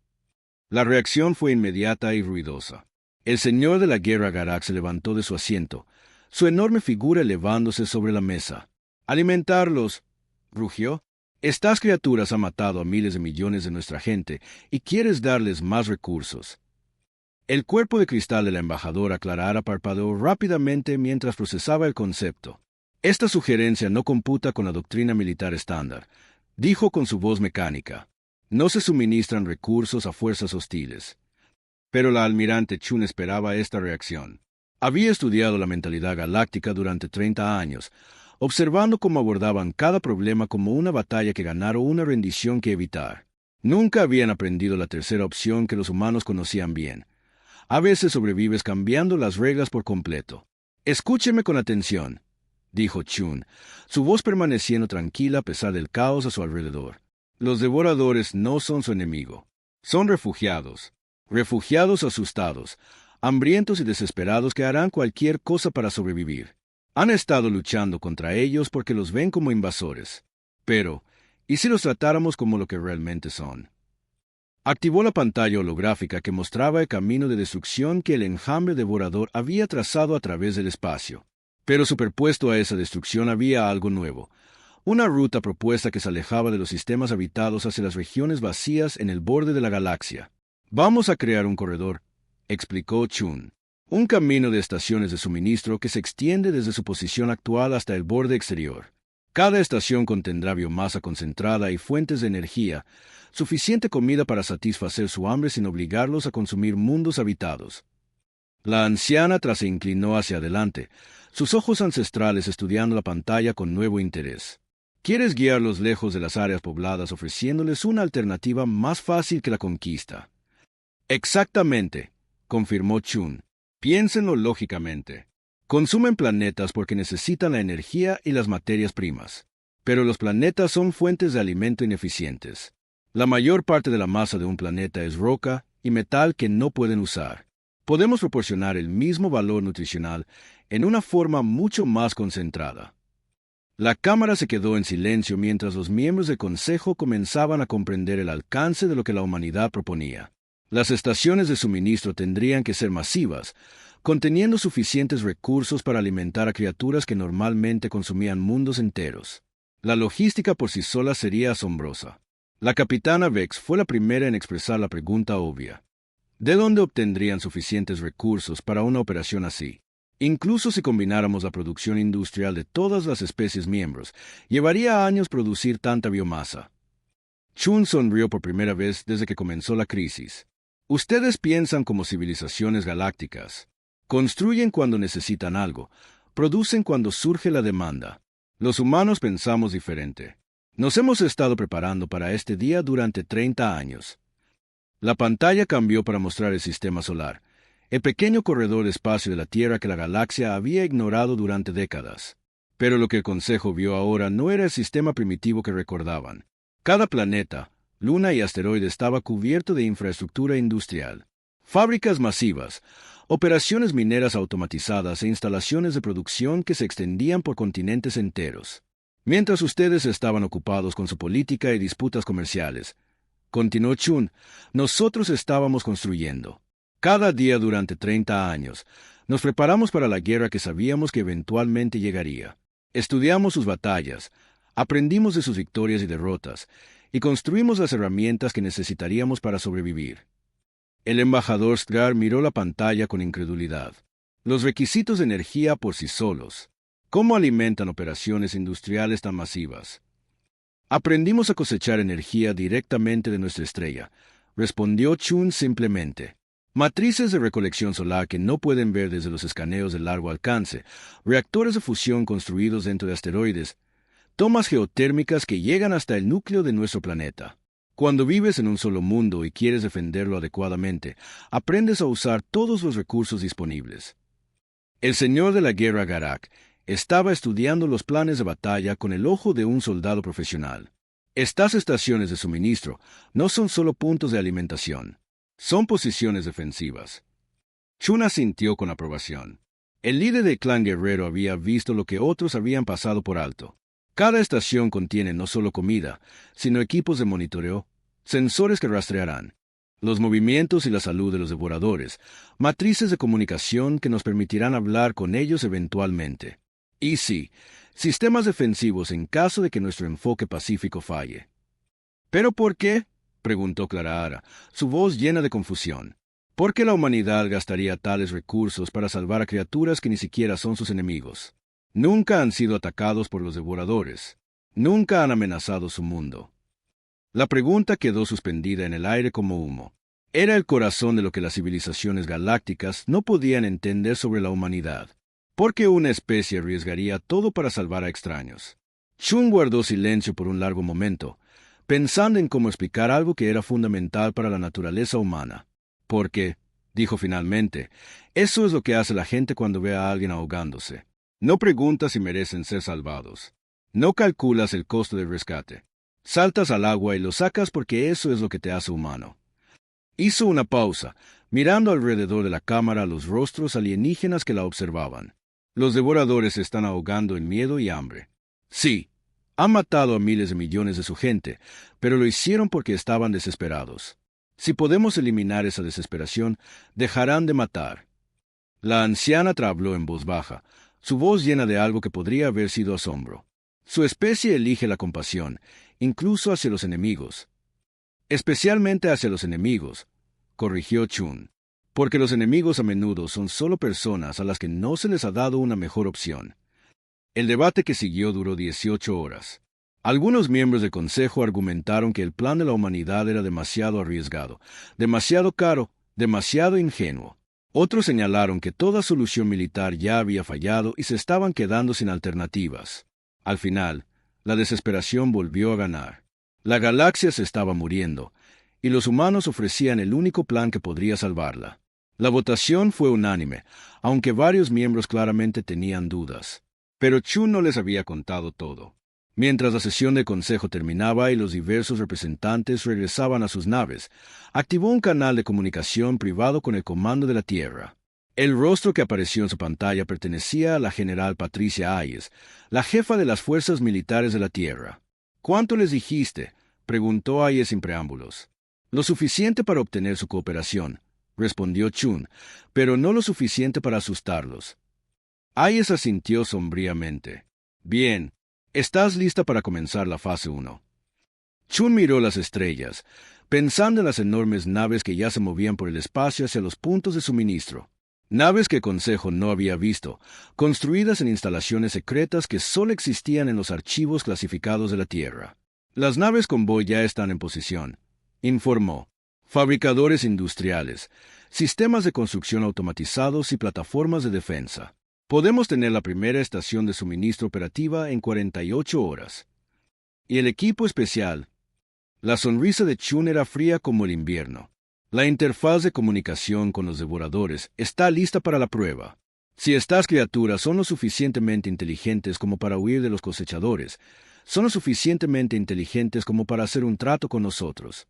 La reacción fue inmediata y ruidosa. El señor de la Guerra Garak se levantó de su asiento, su enorme figura elevándose sobre la mesa. «Alimentarlos», rugió. «Estas criaturas han matado a miles de millones de nuestra gente y quieres darles más recursos». El cuerpo de cristal de la embajadora Clara parpadeó rápidamente mientras procesaba el concepto. «Esta sugerencia no computa con la doctrina militar estándar», dijo con su voz mecánica. «No se suministran recursos a fuerzas hostiles». Pero la almirante Chun esperaba esta reacción. Había estudiado la mentalidad galáctica durante 30 años, observando cómo abordaban cada problema como una batalla que ganar o una rendición que evitar. Nunca habían aprendido la tercera opción que los humanos conocían bien. A veces sobrevives cambiando las reglas por completo. «Escúcheme con atención», dijo Chun, su voz permaneciendo tranquila a pesar del caos a su alrededor. «Los devoradores no son su enemigo. Son refugiados. Refugiados asustados, hambrientos y desesperados que harán cualquier cosa para sobrevivir. Han estado luchando contra ellos porque los ven como invasores. Pero, ¿y si los tratáramos como lo que realmente son?» Activó la pantalla holográfica que mostraba el camino de destrucción que el enjambre devorador había trazado a través del espacio. Pero superpuesto a esa destrucción había algo nuevo. Una ruta propuesta que se alejaba de los sistemas habitados hacia las regiones vacías en el borde de la galaxia. Vamos a crear un corredor, explicó Chun. Un camino de estaciones de suministro que se extiende desde su posición actual hasta el borde exterior. Cada estación contendrá biomasa concentrada y fuentes de energía, suficiente comida para satisfacer su hambre sin obligarlos a consumir mundos habitados. La anciana se inclinó hacia adelante, sus ojos ancestrales estudiando la pantalla con nuevo interés. ¿Quieres guiarlos lejos de las áreas pobladas ofreciéndoles una alternativa más fácil que la conquista? Exactamente, confirmó Chun. Piénsenlo lógicamente. Consumen planetas porque necesitan la energía y las materias primas. Pero los planetas son fuentes de alimento ineficientes. La mayor parte de la masa de un planeta es roca y metal que no pueden usar. Podemos proporcionar el mismo valor nutricional en una forma mucho más concentrada. La cámara se quedó en silencio mientras los miembros del Consejo comenzaban a comprender el alcance de lo que la humanidad proponía. Las estaciones de suministro tendrían que ser masivas, conteniendo suficientes recursos para alimentar a criaturas que normalmente consumían mundos enteros. La logística por sí sola sería asombrosa. La capitana Vex fue la primera en expresar la pregunta obvia. ¿De dónde obtendrían suficientes recursos para una operación así? Incluso si combináramos la producción industrial de todas las especies miembros, llevaría años producir tanta biomasa. Chun sonrió por primera vez desde que comenzó la crisis. Ustedes piensan como civilizaciones galácticas. Construyen cuando necesitan algo, producen cuando surge la demanda. Los humanos pensamos diferente. Nos hemos estado preparando para este día durante 30 años. La pantalla cambió para mostrar el sistema solar, el pequeño corredor de espacio de la Tierra que la galaxia había ignorado durante décadas. Pero lo que el Consejo vio ahora no era el sistema primitivo que recordaban. Cada planeta, luna y asteroide estaba cubierto de infraestructura industrial. Fábricas masivas, operaciones mineras automatizadas e instalaciones de producción que se extendían por continentes enteros. Mientras ustedes estaban ocupados con su política y disputas comerciales, continuó Chun, nosotros estábamos construyendo. Cada día durante 30 años, nos preparamos para la guerra que sabíamos que eventualmente llegaría. Estudiamos sus batallas, aprendimos de sus victorias y derrotas, y construimos las herramientas que necesitaríamos para sobrevivir. El embajador Sklar miró la pantalla con incredulidad. Los requisitos de energía por sí solos. ¿Cómo alimentan operaciones industriales tan masivas? Aprendimos a cosechar energía directamente de nuestra estrella, respondió Chun simplemente. Matrices de recolección solar que no pueden ver desde los escaneos de largo alcance, reactores de fusión construidos dentro de asteroides, tomas geotérmicas que llegan hasta el núcleo de nuestro planeta. Cuando vives en un solo mundo y quieres defenderlo adecuadamente, aprendes a usar todos los recursos disponibles. El señor de la guerra Garak estaba estudiando los planes de batalla con el ojo de un soldado profesional. Estas estaciones de suministro no son solo puntos de alimentación, son posiciones defensivas. Chun asintió con aprobación. El líder del clan guerrero había visto lo que otros habían pasado por alto. Cada estación contiene no solo comida, sino equipos de monitoreo, sensores que rastrearán los movimientos y la salud de los devoradores, matrices de comunicación que nos permitirán hablar con ellos eventualmente. Y sí, sistemas defensivos en caso de que nuestro enfoque pacífico falle. ¿Pero por qué?, preguntó Clara, su voz llena de confusión. ¿Por qué la humanidad gastaría tales recursos para salvar a criaturas que ni siquiera son sus enemigos? Nunca han sido atacados por los devoradores. Nunca han amenazado su mundo. La pregunta quedó suspendida en el aire como humo. Era el corazón de lo que las civilizaciones galácticas no podían entender sobre la humanidad. ¿Por qué una especie arriesgaría todo para salvar a extraños? Chun guardó silencio por un largo momento, pensando en cómo explicar algo que era fundamental para la naturaleza humana. Porque, dijo finalmente, eso es lo que hace la gente cuando ve a alguien ahogándose. No preguntas si merecen ser salvados. No calculas el costo del rescate. Saltas al agua y lo sacas porque eso es lo que te hace humano. Hizo una pausa, mirando alrededor de la cámara los rostros alienígenas que la observaban. Los devoradores se están ahogando en miedo y hambre. Sí, han matado a miles de millones de su gente, pero lo hicieron porque estaban desesperados. Si podemos eliminar esa desesperación, dejarán de matar. La anciana habló en voz baja, su voz llena de algo que podría haber sido asombro. Su especie elige la compasión, incluso hacia los enemigos. Especialmente hacia los enemigos, corrigió Chun, porque los enemigos a menudo son solo personas a las que no se les ha dado una mejor opción. El debate que siguió duró 18 horas. Algunos miembros del Consejo argumentaron que el plan de la humanidad era demasiado arriesgado, demasiado caro, demasiado ingenuo. Otros señalaron que toda solución militar ya había fallado y se estaban quedando sin alternativas. Al final, la desesperación volvió a ganar. La galaxia se estaba muriendo, y los humanos ofrecían el único plan que podría salvarla. La votación fue unánime, aunque varios miembros claramente tenían dudas. Pero Chun no les había contado todo. Mientras la sesión del consejo terminaba y los diversos representantes regresaban a sus naves, activó un canal de comunicación privado con el Comando de la Tierra. El rostro que apareció en su pantalla pertenecía a la general Patricia Hayes, la jefa de las fuerzas militares de la Tierra. «¿Cuánto les dijiste?», preguntó Hayes sin preámbulos. «Lo suficiente para obtener su cooperación», respondió Chun, «pero no lo suficiente para asustarlos». Hayes asintió sombríamente. «Bien. ¿Estás lista para comenzar la fase 1? Chun miró las estrellas, pensando en las enormes naves que ya se movían por el espacio hacia los puntos de suministro. Naves que el Consejo no había visto, construidas en instalaciones secretas que solo existían en los archivos clasificados de la Tierra. «Las naves convoy ya están en posición», informó. «Fabricadores industriales, sistemas de construcción automatizados y plataformas de defensa. Podemos tener la primera estación de suministro operativa en 48 horas. Y el equipo especial». La sonrisa de Chun era fría como el invierno. «La interfaz de comunicación con los devoradores está lista para la prueba. Si estas criaturas son lo suficientemente inteligentes como para huir de los cosechadores, son lo suficientemente inteligentes como para hacer un trato con nosotros».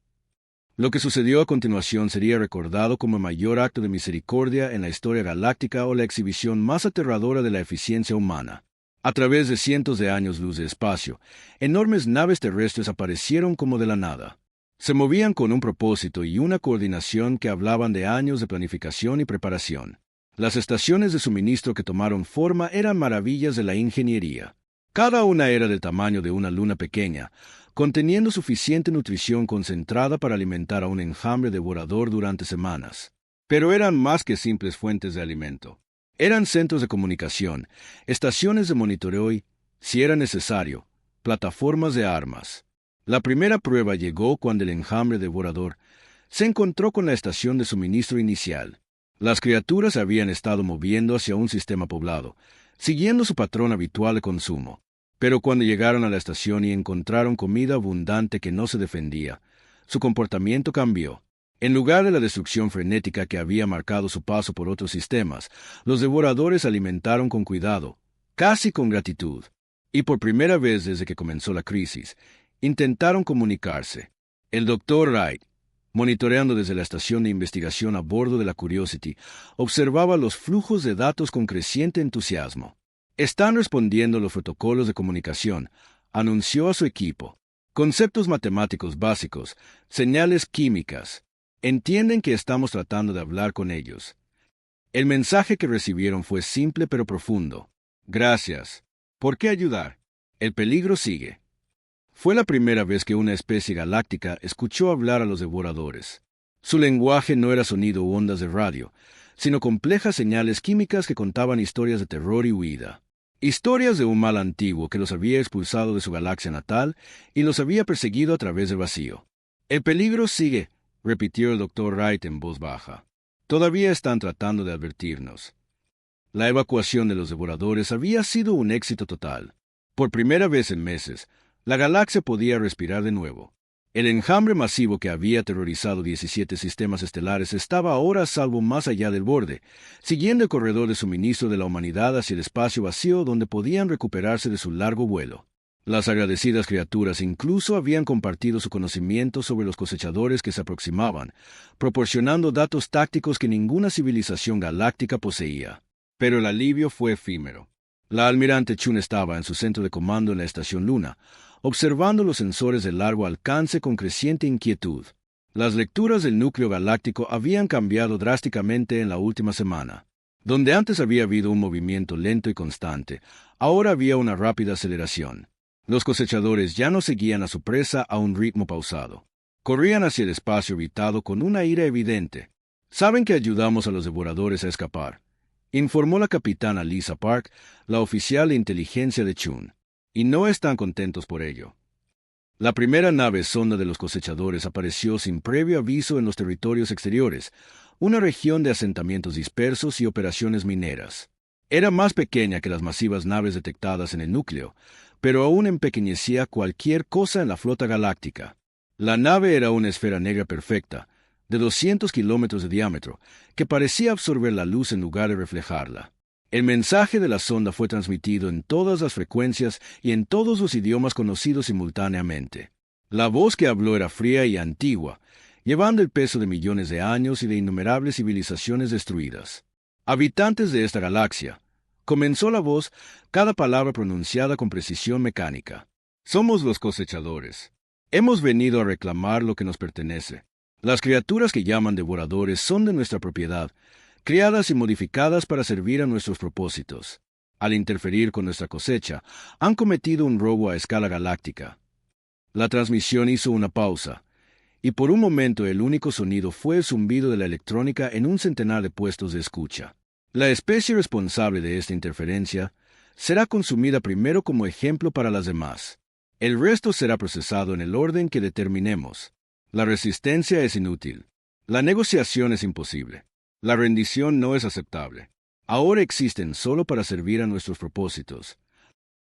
Lo que sucedió a continuación sería recordado como el mayor acto de misericordia en la historia galáctica o la exhibición más aterradora de la eficiencia humana. A través de cientos de años luz de espacio, enormes naves terrestres aparecieron como de la nada. Se movían con un propósito y una coordinación que hablaban de años de planificación y preparación. Las estaciones de suministro que tomaron forma eran maravillas de la ingeniería. Cada una era del tamaño de una luna pequeña, conteniendo suficiente nutrición concentrada para alimentar a un enjambre devorador durante semanas. Pero eran más que simples fuentes de alimento. Eran centros de comunicación, estaciones de monitoreo y, si era necesario, plataformas de armas. La primera prueba llegó cuando el enjambre devorador se encontró con la estación de suministro inicial. Las criaturas habían estado moviendo hacia un sistema poblado, siguiendo su patrón habitual de consumo. Pero cuando llegaron a la estación y encontraron comida abundante que no se defendía, su comportamiento cambió. En lugar de la destrucción frenética que había marcado su paso por otros sistemas, los devoradores alimentaron con cuidado, casi con gratitud. Y por primera vez desde que comenzó la crisis, intentaron comunicarse. El Dr. Wright, monitoreando desde la estación de investigación a bordo de la Curiosity, observaba los flujos de datos con creciente entusiasmo. «Están respondiendo los protocolos de comunicación», anunció a su equipo. «Conceptos matemáticos básicos, señales químicas. Entienden que estamos tratando de hablar con ellos». El mensaje que recibieron fue simple pero profundo. «Gracias. ¿Por qué ayudar? El peligro sigue». Fue la primera vez que una especie galáctica escuchó hablar a los devoradores. Su lenguaje no era sonido u ondas de radio, sino complejas señales químicas que contaban historias de terror y huida. Historias de un mal antiguo que los había expulsado de su galaxia natal y los había perseguido a través del vacío. «El peligro sigue», repitió el Dr. Wright en voz baja. «Todavía están tratando de advertirnos». La evacuación de los devoradores había sido un éxito total. Por primera vez en meses, la galaxia podía respirar de nuevo. El enjambre masivo que había aterrorizado 17 sistemas estelares estaba ahora a salvo más allá del borde, siguiendo el corredor de suministro de la humanidad hacia el espacio vacío donde podían recuperarse de su largo vuelo. Las agradecidas criaturas incluso habían compartido su conocimiento sobre los cosechadores que se aproximaban, proporcionando datos tácticos que ninguna civilización galáctica poseía. Pero el alivio fue efímero. La almirante Chun estaba en su centro de comando en la estación Luna, observando los sensores de largo alcance con creciente inquietud. Las lecturas del núcleo galáctico habían cambiado drásticamente en la última semana. Donde antes había habido un movimiento lento y constante, ahora había una rápida aceleración. Los cosechadores ya no seguían a su presa a un ritmo pausado. Corrían hacia el espacio habitado con una ira evidente. «Saben que ayudamos a los devoradores a escapar», informó la capitana Lisa Park, la oficial de inteligencia de Chun. «Y no están contentos por ello». La primera nave sonda de los cosechadores apareció sin previo aviso en los territorios exteriores, una región de asentamientos dispersos y operaciones mineras. Era más pequeña que las masivas naves detectadas en el núcleo, pero aún empequeñecía cualquier cosa en la flota galáctica. La nave era una esfera negra perfecta, de 200 kilómetros de diámetro, que parecía absorber la luz en lugar de reflejarla. El mensaje de la sonda fue transmitido en todas las frecuencias y en todos los idiomas conocidos simultáneamente. La voz que habló era fría y antigua, llevando el peso de millones de años y de innumerables civilizaciones destruidas. «Habitantes de esta galaxia», comenzó la voz, cada palabra pronunciada con precisión mecánica. «Somos los cosechadores. Hemos venido a reclamar lo que nos pertenece. Las criaturas que llaman devoradores son de nuestra propiedad, criadas y modificadas para servir a nuestros propósitos. Al interferir con nuestra cosecha, han cometido un robo a escala galáctica». La transmisión hizo una pausa, y por un momento el único sonido fue el zumbido de la electrónica en un centenar de puestos de escucha. «La especie responsable de esta interferencia será consumida primero como ejemplo para las demás. El resto será procesado en el orden que determinemos. La resistencia es inútil. La negociación es imposible. La rendición no es aceptable. Ahora existen solo para servir a nuestros propósitos».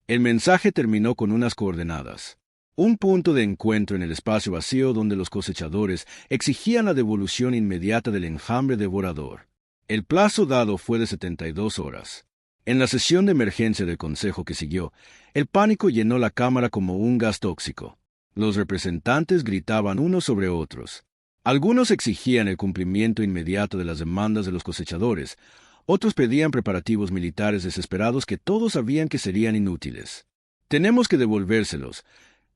El mensaje terminó con unas coordenadas. Un punto de encuentro en el espacio vacío donde los cosechadores exigían la devolución inmediata del enjambre devorador. El plazo dado fue de 72 horas. En la sesión de emergencia del Consejo que siguió, el pánico llenó la cámara como un gas tóxico. Los representantes gritaban unos sobre otros. Algunos exigían el cumplimiento inmediato de las demandas de los cosechadores, otros pedían preparativos militares desesperados que todos sabían que serían inútiles. «Tenemos que devolvérselos»,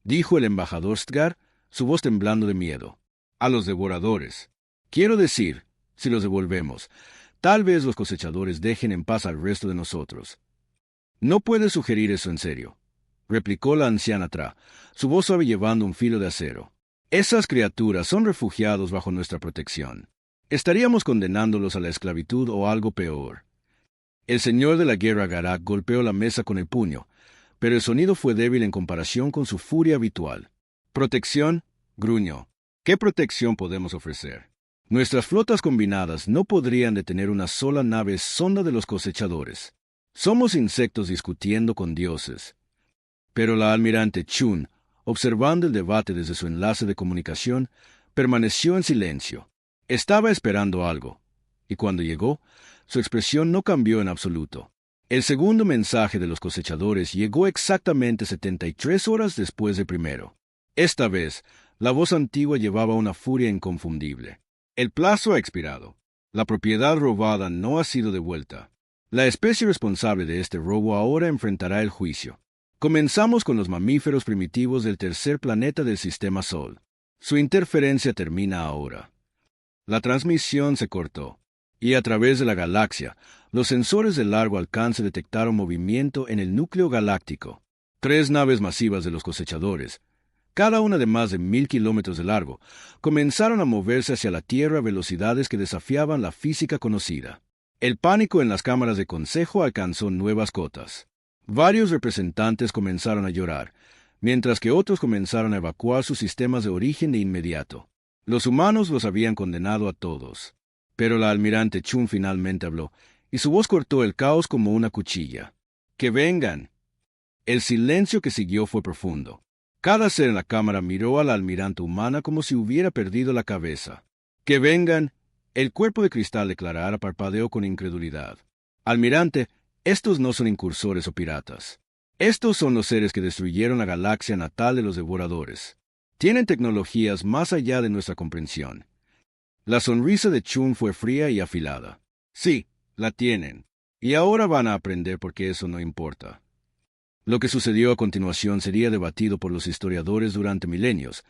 dijo el embajador Stgar, su voz temblando de miedo. «A los devoradores. Quiero decir, si los devolvemos, tal vez los cosechadores dejen en paz al resto de nosotros». «No puedes sugerir eso en serio», replicó la anciana Tra, su voz suave llevando un filo de acero. «Esas criaturas son refugiados bajo nuestra protección. Estaríamos condenándolos a la esclavitud o algo peor». El señor de la guerra Garak golpeó la mesa con el puño, pero el sonido fue débil en comparación con su furia habitual. «¿Protección?», gruñó. «¿Qué protección podemos ofrecer? Nuestras flotas combinadas no podrían detener una sola nave sonda de los cosechadores. Somos insectos discutiendo con dioses». Pero la almirante Chun, observando el debate desde su enlace de comunicación, permaneció en silencio. Estaba esperando algo, y cuando llegó, su expresión no cambió en absoluto. El segundo mensaje de los cosechadores llegó exactamente 73 horas después del primero. Esta vez, la voz antigua llevaba una furia inconfundible. «El plazo ha expirado. La propiedad robada no ha sido devuelta. La especie responsable de este robo ahora enfrentará el juicio. Comenzamos con los mamíferos primitivos del tercer planeta del Sistema Sol. Su interferencia termina ahora». La transmisión se cortó, y a través de la galaxia, los sensores de largo alcance detectaron movimiento en el núcleo galáctico. 3 naves masivas de los cosechadores, cada una de más de 1000 kilómetros de largo, comenzaron a moverse hacia la Tierra a velocidades que desafiaban la física conocida. El pánico en las cámaras de consejo alcanzó nuevas cotas. Varios representantes comenzaron a llorar, mientras que otros comenzaron a evacuar sus sistemas de origen de inmediato. Los humanos los habían condenado a todos. Pero la almirante Chun finalmente habló, y su voz cortó el caos como una cuchilla. «¡Que vengan!». El silencio que siguió fue profundo. Cada ser en la cámara miró a la almirante humana como si hubiera perdido la cabeza. «¡Que vengan!». El cuerpo de cristal de Clara parpadeó con incredulidad. «Almirante, estos no son incursores o piratas. Estos son los seres que destruyeron la galaxia natal de los devoradores. Tienen tecnologías más allá de nuestra comprensión». La sonrisa de Chun fue fría y afilada. «Sí, la tienen. Y ahora van a aprender por qué eso no importa». Lo que sucedió a continuación sería debatido por los historiadores durante milenios,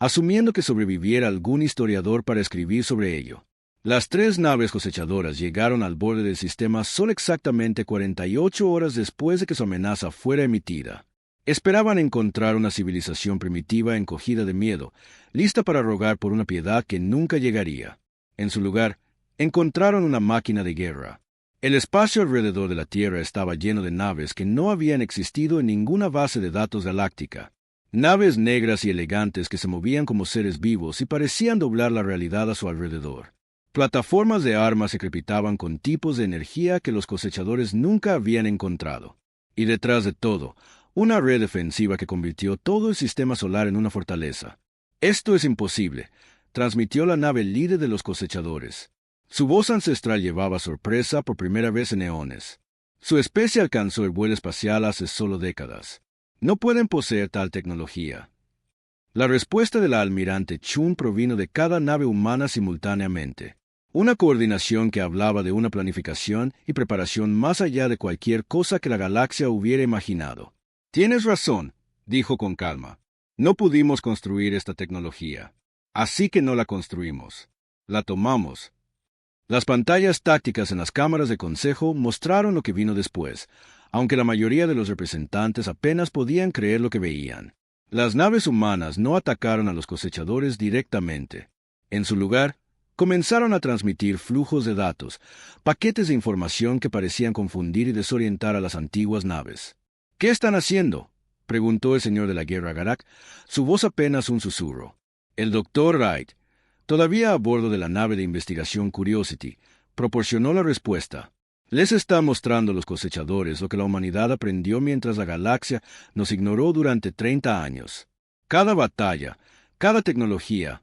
asumiendo que sobreviviera algún historiador para escribir sobre ello. Las 3 naves cosechadoras llegaron al borde del sistema solo exactamente 48 horas después de que su amenaza fuera emitida. Esperaban encontrar una civilización primitiva encogida de miedo, lista para rogar por una piedad que nunca llegaría. En su lugar, encontraron una máquina de guerra. El espacio alrededor de la Tierra estaba lleno de naves que no habían existido en ninguna base de datos galáctica. Naves negras y elegantes que se movían como seres vivos y parecían doblar la realidad a su alrededor. Plataformas de armas se crepitaban con tipos de energía que los cosechadores nunca habían encontrado. Y detrás de todo, una red defensiva que convirtió todo el sistema solar en una fortaleza. «Esto es imposible», transmitió la nave líder de los cosechadores. Su voz ancestral llevaba sorpresa por primera vez en eones. Su especie alcanzó el vuelo espacial hace solo décadas. No pueden poseer tal tecnología. La respuesta de la almirante Chun provino de cada nave humana simultáneamente. Una coordinación que hablaba de una planificación y preparación más allá de cualquier cosa que la galaxia hubiera imaginado. «Tienes razón», dijo con calma. «No pudimos construir esta tecnología. Así que no la construimos. La tomamos». Las pantallas tácticas en las cámaras de consejo mostraron lo que vino después, aunque la mayoría de los representantes apenas podían creer lo que veían. Las naves humanas no atacaron a los cosechadores directamente. En su lugar, comenzaron a transmitir flujos de datos, paquetes de información que parecían confundir y desorientar a las antiguas naves. «¿Qué están haciendo?», preguntó el señor de la guerra Garak, su voz apenas un susurro. El doctor Wright, todavía a bordo de la nave de investigación Curiosity, proporcionó la respuesta. «Les está mostrando a los cosechadores lo que la humanidad aprendió mientras la galaxia nos ignoró durante 30 años. Cada batalla, cada tecnología,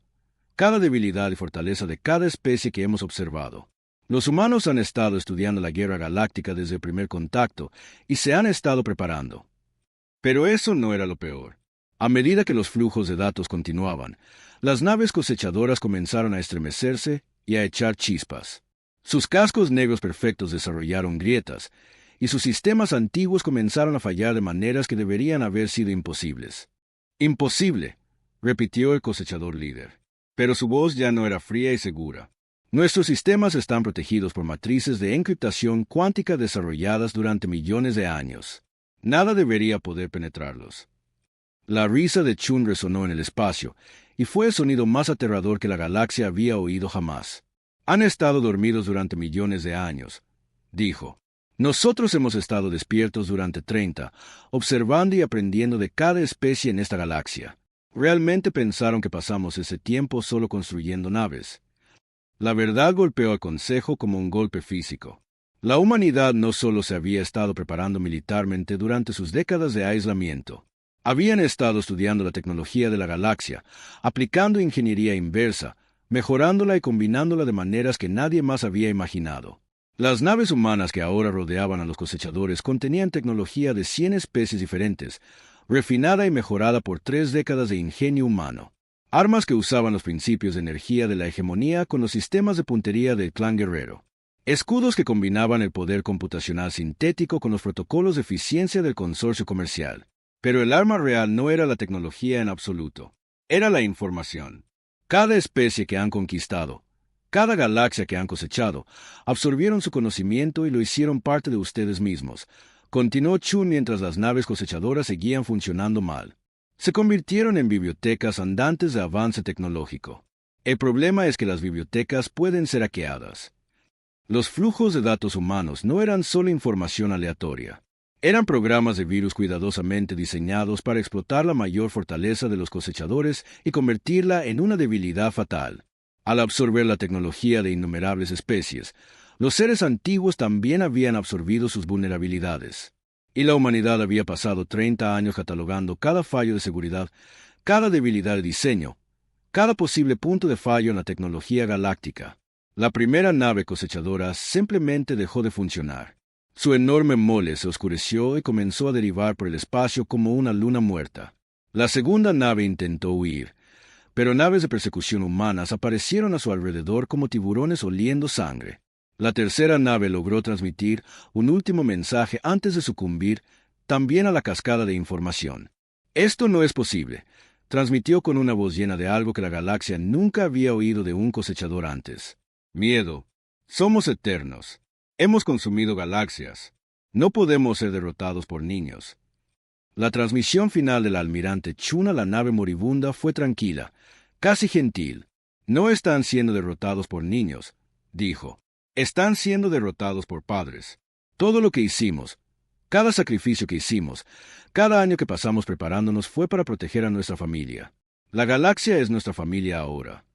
cada debilidad y fortaleza de cada especie que hemos observado. Los humanos han estado estudiando la guerra galáctica desde el primer contacto y se han estado preparando». Pero eso no era lo peor. A medida que los flujos de datos continuaban, las naves cosechadoras comenzaron a estremecerse y a echar chispas. Sus cascos negros perfectos desarrollaron grietas, y sus sistemas antiguos comenzaron a fallar de maneras que deberían haber sido imposibles. «Imposible», repitió el cosechador líder. Pero su voz ya no era fría y segura. «Nuestros sistemas están protegidos por matrices de encriptación cuántica desarrolladas durante millones de años. Nada debería poder penetrarlos». La risa de Chun resonó en el espacio, y fue el sonido más aterrador que la galaxia había oído jamás. «Han estado dormidos durante millones de años», dijo. «Nosotros hemos estado despiertos durante 30, observando y aprendiendo de cada especie en esta galaxia. ¿Realmente pensaron que pasamos ese tiempo solo construyendo naves?» La verdad golpeó al Consejo como un golpe físico. La humanidad no solo se había estado preparando militarmente durante sus décadas de aislamiento. Habían estado estudiando la tecnología de la galaxia, aplicando ingeniería inversa, mejorándola y combinándola de maneras que nadie más había imaginado. Las naves humanas que ahora rodeaban a los cosechadores contenían tecnología de 100 especies diferentes, refinada y mejorada por 3 décadas de ingenio humano. Armas que usaban los principios de energía de la hegemonía con los sistemas de puntería del clan guerrero. Escudos que combinaban el poder computacional sintético con los protocolos de eficiencia del consorcio comercial. Pero el arma real no era la tecnología en absoluto. Era la información. Cada especie que han conquistado, cada galaxia que han cosechado, absorbieron su conocimiento y lo hicieron parte de ustedes mismos. Continuó Chun mientras las naves cosechadoras seguían funcionando mal. Se convirtieron en bibliotecas andantes de avance tecnológico. El problema es que las bibliotecas pueden ser hackeadas. Los flujos de datos humanos no eran solo información aleatoria. Eran programas de virus cuidadosamente diseñados para explotar la mayor fortaleza de los cosechadores y convertirla en una debilidad fatal. Al absorber la tecnología de innumerables especies, los seres antiguos también habían absorbido sus vulnerabilidades. Y la humanidad había pasado 30 años catalogando cada fallo de seguridad, cada debilidad de diseño, cada posible punto de fallo en la tecnología galáctica. La primera nave cosechadora simplemente dejó de funcionar. Su enorme mole se oscureció y comenzó a derivar por el espacio como una luna muerta. La segunda nave intentó huir, pero naves de persecución humanas aparecieron a su alrededor como tiburones oliendo sangre. La tercera nave logró transmitir un último mensaje antes de sucumbir también a la cascada de información. «Esto no es posible», transmitió con una voz llena de algo que la galaxia nunca había oído de un cosechador antes. Miedo. Somos eternos. Hemos consumido galaxias. No podemos ser derrotados por niños. La transmisión final del almirante Chun a la nave moribunda fue tranquila, casi gentil. No están siendo derrotados por niños, dijo. Están siendo derrotados por padres. Todo lo que hicimos, cada sacrificio que hicimos, cada año que pasamos preparándonos fue para proteger a nuestra familia. La galaxia es nuestra familia ahora.